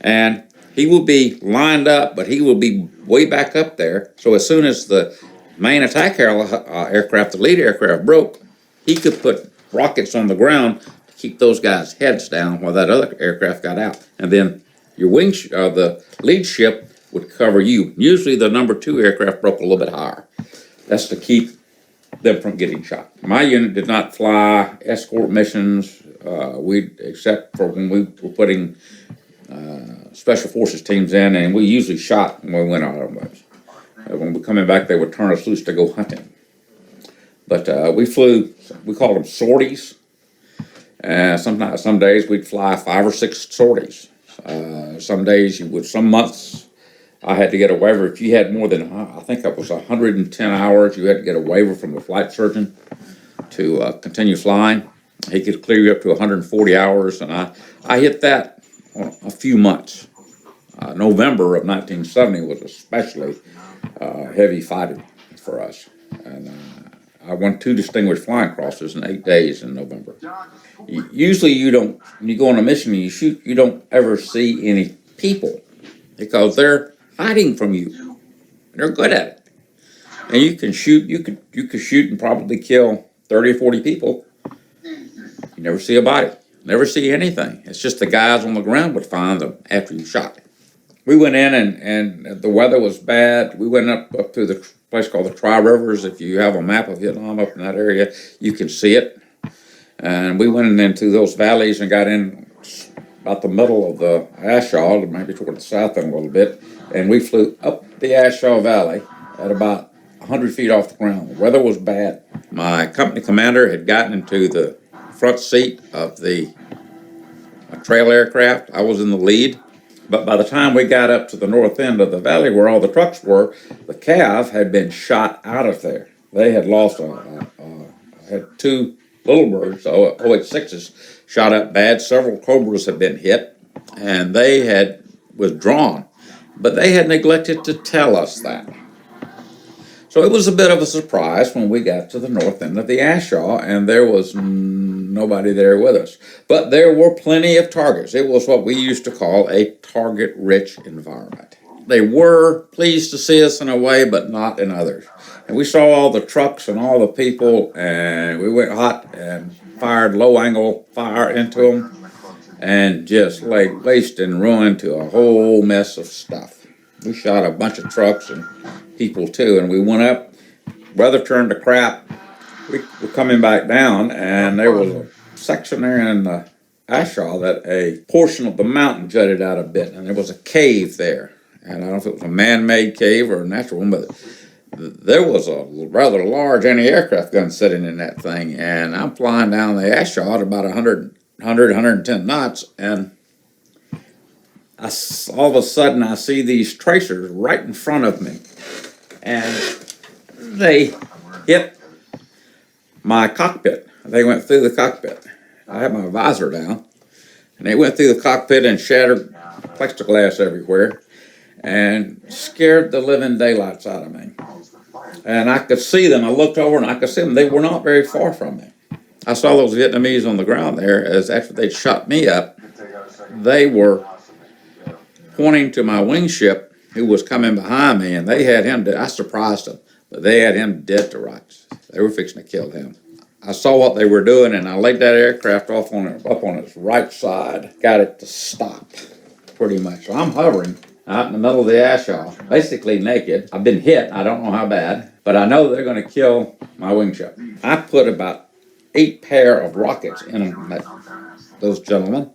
And he will be lined up, but he will be way back up there. So as soon as the main attack aircraft, the lead aircraft, broke, he could put rockets on the ground to keep those guys' heads down while that other aircraft got out. And then your the lead ship would cover you. Usually the number 2 aircraft broke a little bit higher. That's to keep them from getting shot. My unit did not fly escort missions, except for when we were putting special forces teams in, and we usually shot when we went out on those. When we were coming back, they would turn us loose to go hunting. But we flew, we called them sorties. Some days we'd fly 5 or 6 sorties. Some days some months I had to get a waiver. If you had more than, I think it was 110 hours, you had to get a waiver from the flight surgeon to continue flying. He could clear you up to 140 hours, and I hit that on a few months. November of 1970 was especially heavy fighting for us. And I won 2 distinguished flying crosses in 8 days in November. Usually you don't, when you go on a mission and you shoot, you don't ever see any people because they're hiding from you. They're good at it. And you can shoot, you could shoot and probably kill 30 or 40 people. You never see a body, never see anything. It's just the guys on the ground would find them after you shot them. We went in and the weather was bad. We went up to the place called the Tri-Rivers. If you have a map of Vietnam up in that area, you can see it. And we went into those valleys and got in about the middle of the Ashaw, maybe toward the south end a little bit. And we flew up the Ashaw Valley at about 100 feet off the ground. The weather was bad. My company commander had gotten into the front seat of the trail aircraft. I was in the lead. But by the time we got up to the north end of the valley where all the trucks were, the Cav had been shot out of there. They had lost had 2 little birds, OH-6s, shot up bad. Several Cobras had been hit, and they had withdrawn. But they had neglected to tell us that. So it was a bit of a surprise when we got to the north end of the Ashaw, and there was nobody there with us. But there were plenty of targets. It was what we used to call a target-rich environment. They were pleased to see us in a way, but not in others. And we saw all the trucks and all the people, and we went hot and fired low-angle fire into them, and just laid waste and ruin to a whole mess of stuff. We shot a bunch of trucks and people too, and we went up, weather turned to crap. We were coming back down, and there was a section there in the Ashaw that a portion of the mountain jutted out a bit, and there was a cave there. And I don't know if it was a man-made cave or a natural one, but there was a rather large anti-aircraft gun sitting in that thing, and I'm flying down the Ashaw at about 110 knots, and all of a sudden I see these tracers right in front of me, and they hit my cockpit. They went through the cockpit. I had my visor down, and they went through the cockpit and shattered plexiglass everywhere and scared the living daylights out of me. And I could see them. I looked over and I could see them. They were not very far from me. I saw those Vietnamese on the ground there as after they'd shot me up, they were pointing to my wing ship who was coming behind me, and they had him dead. I surprised them, but they had him dead to rights. They were fixing to kill him. I saw what they were doing, and I laid that aircraft up on its right side, got it to stop, pretty much. So I'm hovering out in the middle of the Ashaw, basically naked. I've been hit, I don't know how bad, but I know they're going to kill my wing ship. I put about 8 pair of rockets in those gentlemen,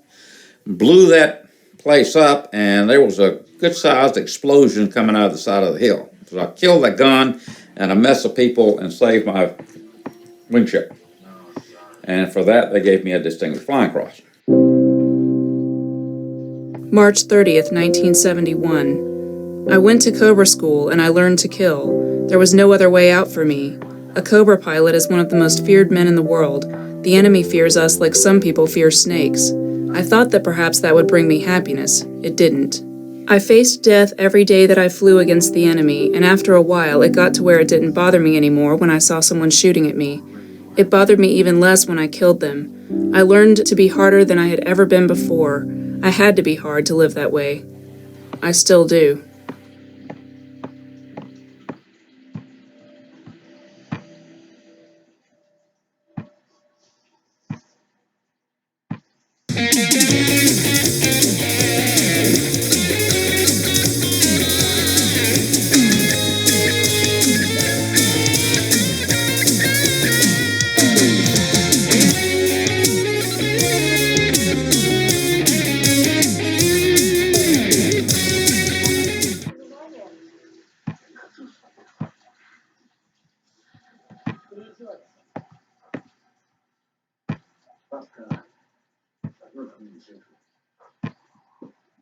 blew that place up, and there was a good-sized explosion coming out of the side of the hill. So I killed that gun and a mess of people and saved my wing ship. And for that, they gave me a Distinguished Flying Cross. March 30th, 1971. I went to Cobra school and I learned to kill. There was no other way out for me. A Cobra pilot is one of the most feared men in the world. The enemy fears us like some people fear snakes. I thought that perhaps that would bring me happiness. It didn't. I faced death every day that I flew against the enemy, and after a while it got to where it didn't bother me anymore when I saw someone shooting at me. It bothered me even less when I killed them. I learned to be harder than I had ever been before. I had to be hard to live that way. I still do.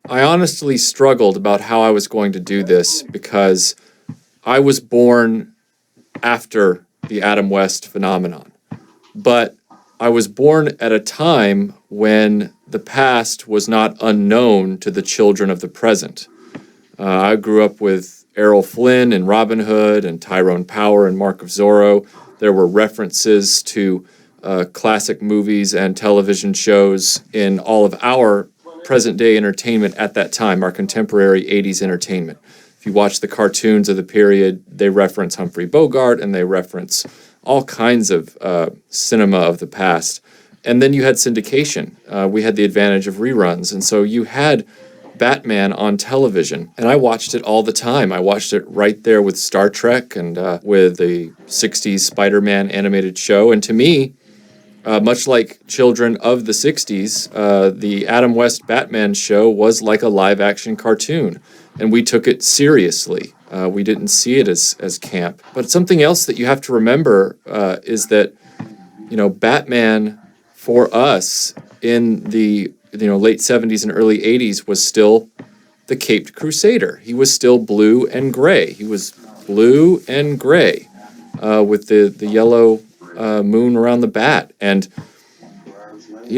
I honestly struggled about how I was going to do this because I was born after the Adam West phenomenon. But I was born at a time when the past was not unknown to the children of the present. I grew up with Errol Flynn and Robin Hood and Tyrone Power and Mark of Zorro. There were references to classic movies and television shows in all of our present-day entertainment at that time, our contemporary 80s entertainment. If you watch the cartoons of the period, they reference Humphrey Bogart and they reference all kinds of cinema of the past. And then you had syndication. We had the advantage of reruns. And so you had Batman on television. And I watched it all the time. I watched it right there with Star Trek and with the 60s Spider-Man animated show. And to me, much like children of the 60s, the Adam West Batman show was like a live-action cartoon. And we took it seriously. We didn't see it as camp. But something else that you have to remember is that, Batman for us in the late 70s and early 80s was still the Caped Crusader. He was still blue and gray. He was blue and gray with the yellow moon around the bat. And,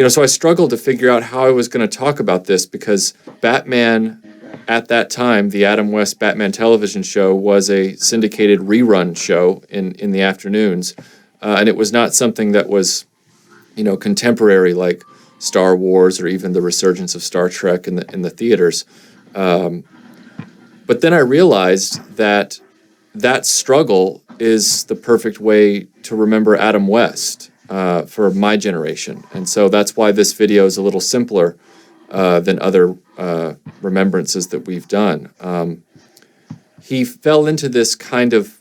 so I struggled to figure out how I was going to talk about this because Batman at that time, the Adam West Batman television show was a syndicated rerun show in the afternoons. And it was not something that was, contemporary like Star Wars or even the resurgence of Star Trek in the theaters. But then I realized that struggle is the perfect way to remember Adam West for my generation. And so that's why this video is a little simpler than other remembrances that we've done. He fell into this kind of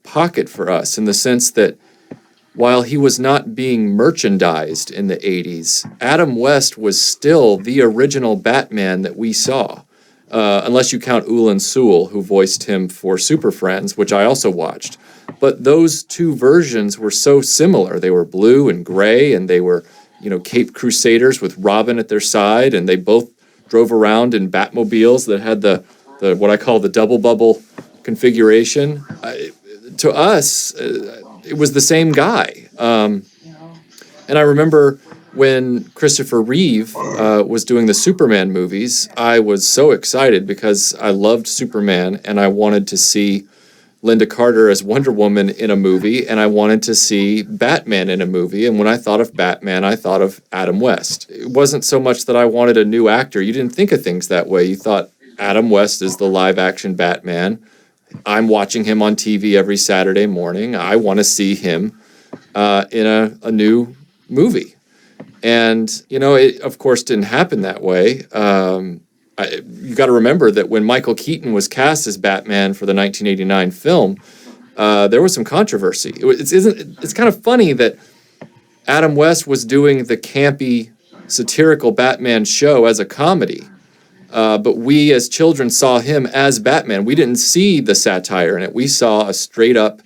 pocket for us in the sense that while he was not being merchandised in the 80s, Adam West was still the original Batman that we saw. Unless you count Ulan Sewell, who voiced him for Super Friends, which I also watched. But those two versions were so similar. They were blue and gray, and they were, Caped Crusaders with Robin at their side, and they both drove around in Batmobiles that had the what I call the double bubble configuration. To us, it was the same guy. And I remember when Christopher Reeve was doing the Superman movies, I was so excited because I loved Superman and I wanted to see Linda Carter as Wonder Woman in a movie, and I wanted to see Batman in a movie. And when I thought of Batman, I thought of Adam West. It wasn't so much that I wanted a new actor. You didn't think of things that way. You thought Adam West is the live-action Batman. I'm watching him on TV every Saturday morning. I want to see him in a new movie. And, it, of course, didn't happen that way. You got to remember that when Michael Keaton was cast as Batman for the 1989 film, there was some controversy. It's kind of funny that Adam West was doing the campy, satirical Batman show as a comedy, but we as children saw him as Batman. We didn't see the satire in it. We saw a straight-up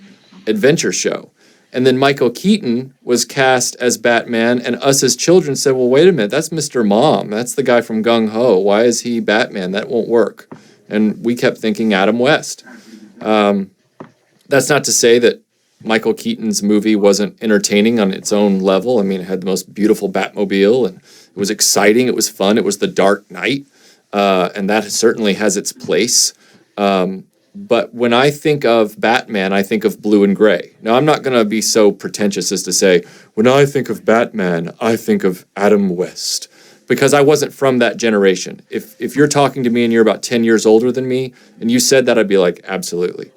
adventure show. And then Michael Keaton was cast as Batman, and us as children said, well, wait a minute, that's Mr. Mom. That's the guy from Gung Ho. Why is he Batman? That won't work. And we kept thinking Adam West. That's not to say that Michael Keaton's movie wasn't entertaining on its own level. I mean, it had the most beautiful Batmobile, and it was exciting. It was fun. It was the Dark Knight, and that certainly has its place. But when I think of Batman, I think of blue and gray. Now, I'm not going to be so pretentious as to say, when I think of Batman, I think of Adam West. Because I wasn't from that generation. If you're talking to me and you're about 10 years older than me, and you said that, I'd be like, absolutely.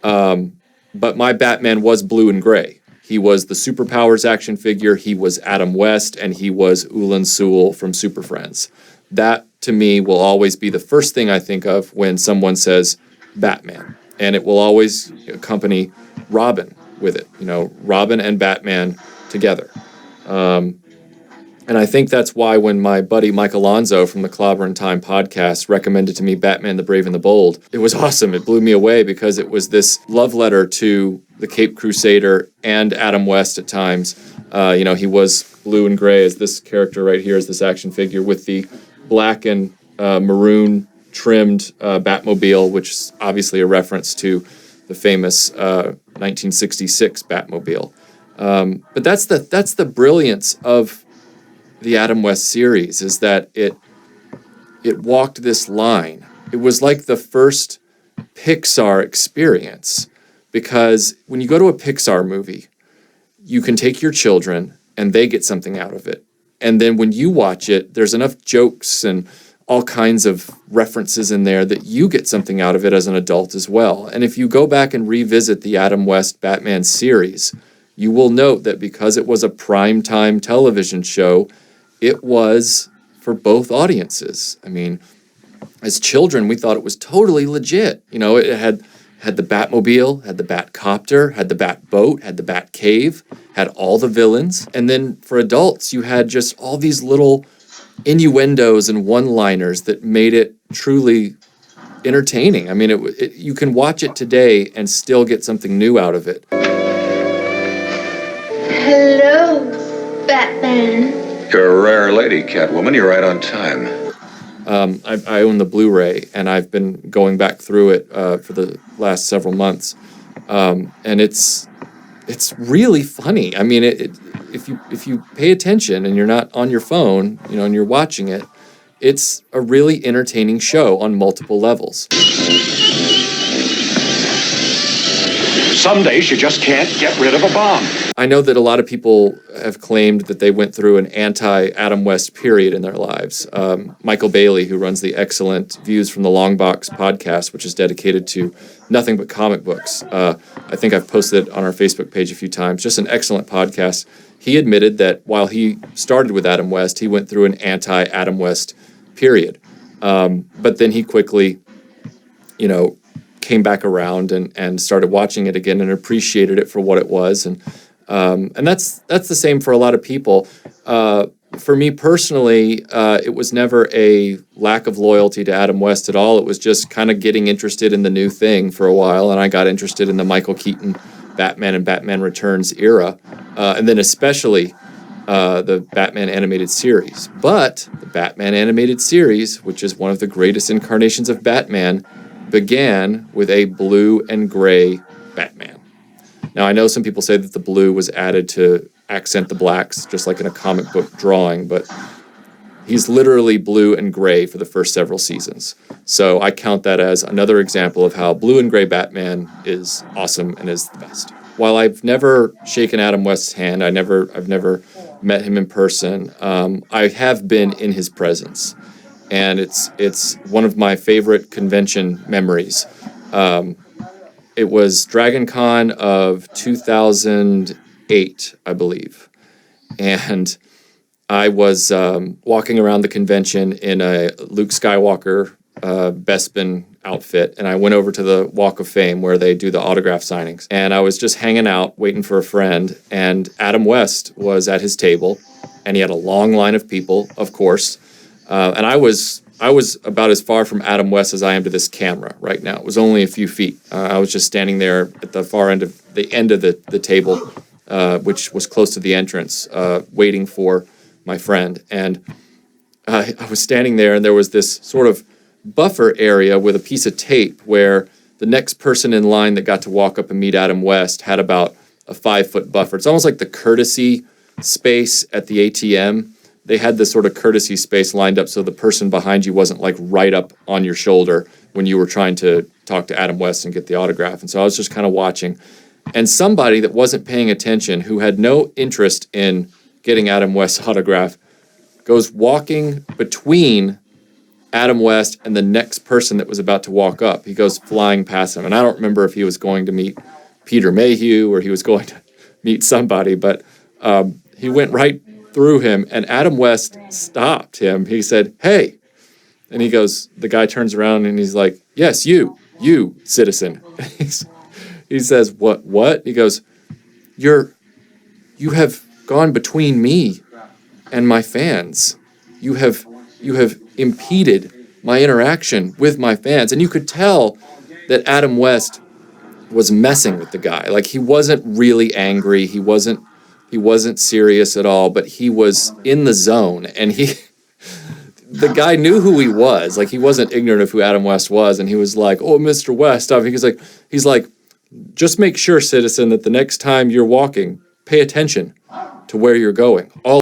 But my Batman was blue and gray. He was the Superpowers action figure, he was Adam West, and he was Ulan Sewell from Super Friends. That, to me, will always be the first thing I think of when someone says Batman, and it will always accompany Robin with it, Robin and Batman together. And I think that's why when my buddy Mike Alonzo from the Clobber in Time podcast recommended to me Batman the Brave and the Bold, it was awesome. It blew me away because it was this love letter to the Caped Crusader and Adam West at times. He was blue and gray as this character right here is this action figure with the black and maroon trimmed Batmobile, which is obviously a reference to the famous 1966 Batmobile. But that's the brilliance of the Adam West series, is that it walked this line it was like the first Pixar experience, because when you go to a Pixar movie, you can take your children and they get something out of it. And then when you watch it, there's enough jokes and all kinds of references in there that you get something out of it as an adult as well. And if you go back and revisit the Adam West Batman series, you will note that because it was a primetime television show, it was for both audiences. I mean, as children, we thought it was totally legit. You know, it had the Batmobile, had the Batcopter, had the Batboat, had the Batcave, had all the villains. And then for adults, you had just all these little innuendos and one-liners that made it truly entertaining. I mean, you can watch it today and still get something new out of it. Hello, Batman. You're a rare lady, Catwoman. You're right on time. I own the Blu-ray, and I've been going back through it for the last several months, and it's really funny. I mean, if you pay attention and you're not on your phone, you know, and you're watching it, it's a really entertaining show on multiple levels. Some days you just can't get rid of a bomb. I know that a lot of people have claimed that they went through an anti-Adam West period in their lives. Michael Bailey, who runs the excellent Views from the Long Box podcast, which is dedicated to nothing but comic books. I think I've posted it on our Facebook page a few times. Just an excellent podcast. He admitted that while he started with Adam West, he went through an anti-Adam West period. But then he quickly, you know, came back around and started watching it again and appreciated it for what it was. And that's the same for a lot of people. For me personally, it was never a lack of loyalty to Adam West at all. It was just kind of getting interested in the new thing for a while, and I got interested in the Michael Keaton Batman and Batman Returns era, and then especially the Batman animated series. But the Batman animated series, which is one of the greatest incarnations of Batman, began with a blue and gray Batman. Now, I know some people say that the blue was added to accent the blacks, just like in a comic book drawing, but he's literally blue and gray for the first several seasons. So I count that as another example of how blue and gray Batman is awesome and is the best. While I've never shaken Adam West's hand, I've never met him in person, I have been in his presence. And it's one of my favorite convention memories. It was Dragon Con of 2008, I believe. And I was walking around the convention in a Luke Skywalker Bespin outfit, and I went over to the Walk of Fame where they do the autograph signings. And I was just hanging out, waiting for a friend, and Adam West was at his table, and he had a long line of people, of course. And I was about as far from Adam West as I am to this camera right now. It was only a few feet. I was just standing there at the far end of the table, which was close to the entrance, waiting for my friend. And I was standing there, and there was this sort of buffer area with a piece of tape where the next person in line that got to walk up and meet Adam West had about a 5-foot buffer. It's almost like the courtesy space at the ATM. They had this sort of courtesy space lined up so the person behind you wasn't like right up on your shoulder when you were trying to talk to Adam West and get the autograph. And so I was just kind of watching. And somebody that wasn't paying attention, who had no interest in getting Adam West's autograph, goes walking between Adam West and the next person that was about to walk up. He goes flying past him. And I don't remember if he was going to meet Peter Mayhew or he was going to meet somebody, but he went right through him, and Adam West stopped him. He said, "Hey," and he goes, the guy turns around and he's like, "Yes, you, citizen." He says, what? He goes, you have gone between me and my fans. You have impeded my interaction with my fans. And you could tell that Adam West was messing with the guy. Like, he wasn't really angry. He wasn't serious at all, but he was in the zone, and the guy knew who he was. Like, he wasn't ignorant of who Adam West was, and he was like, "Oh, Mr. West." He's like, "Just make sure, citizen, that the next time you're walking, pay attention to where you're going. All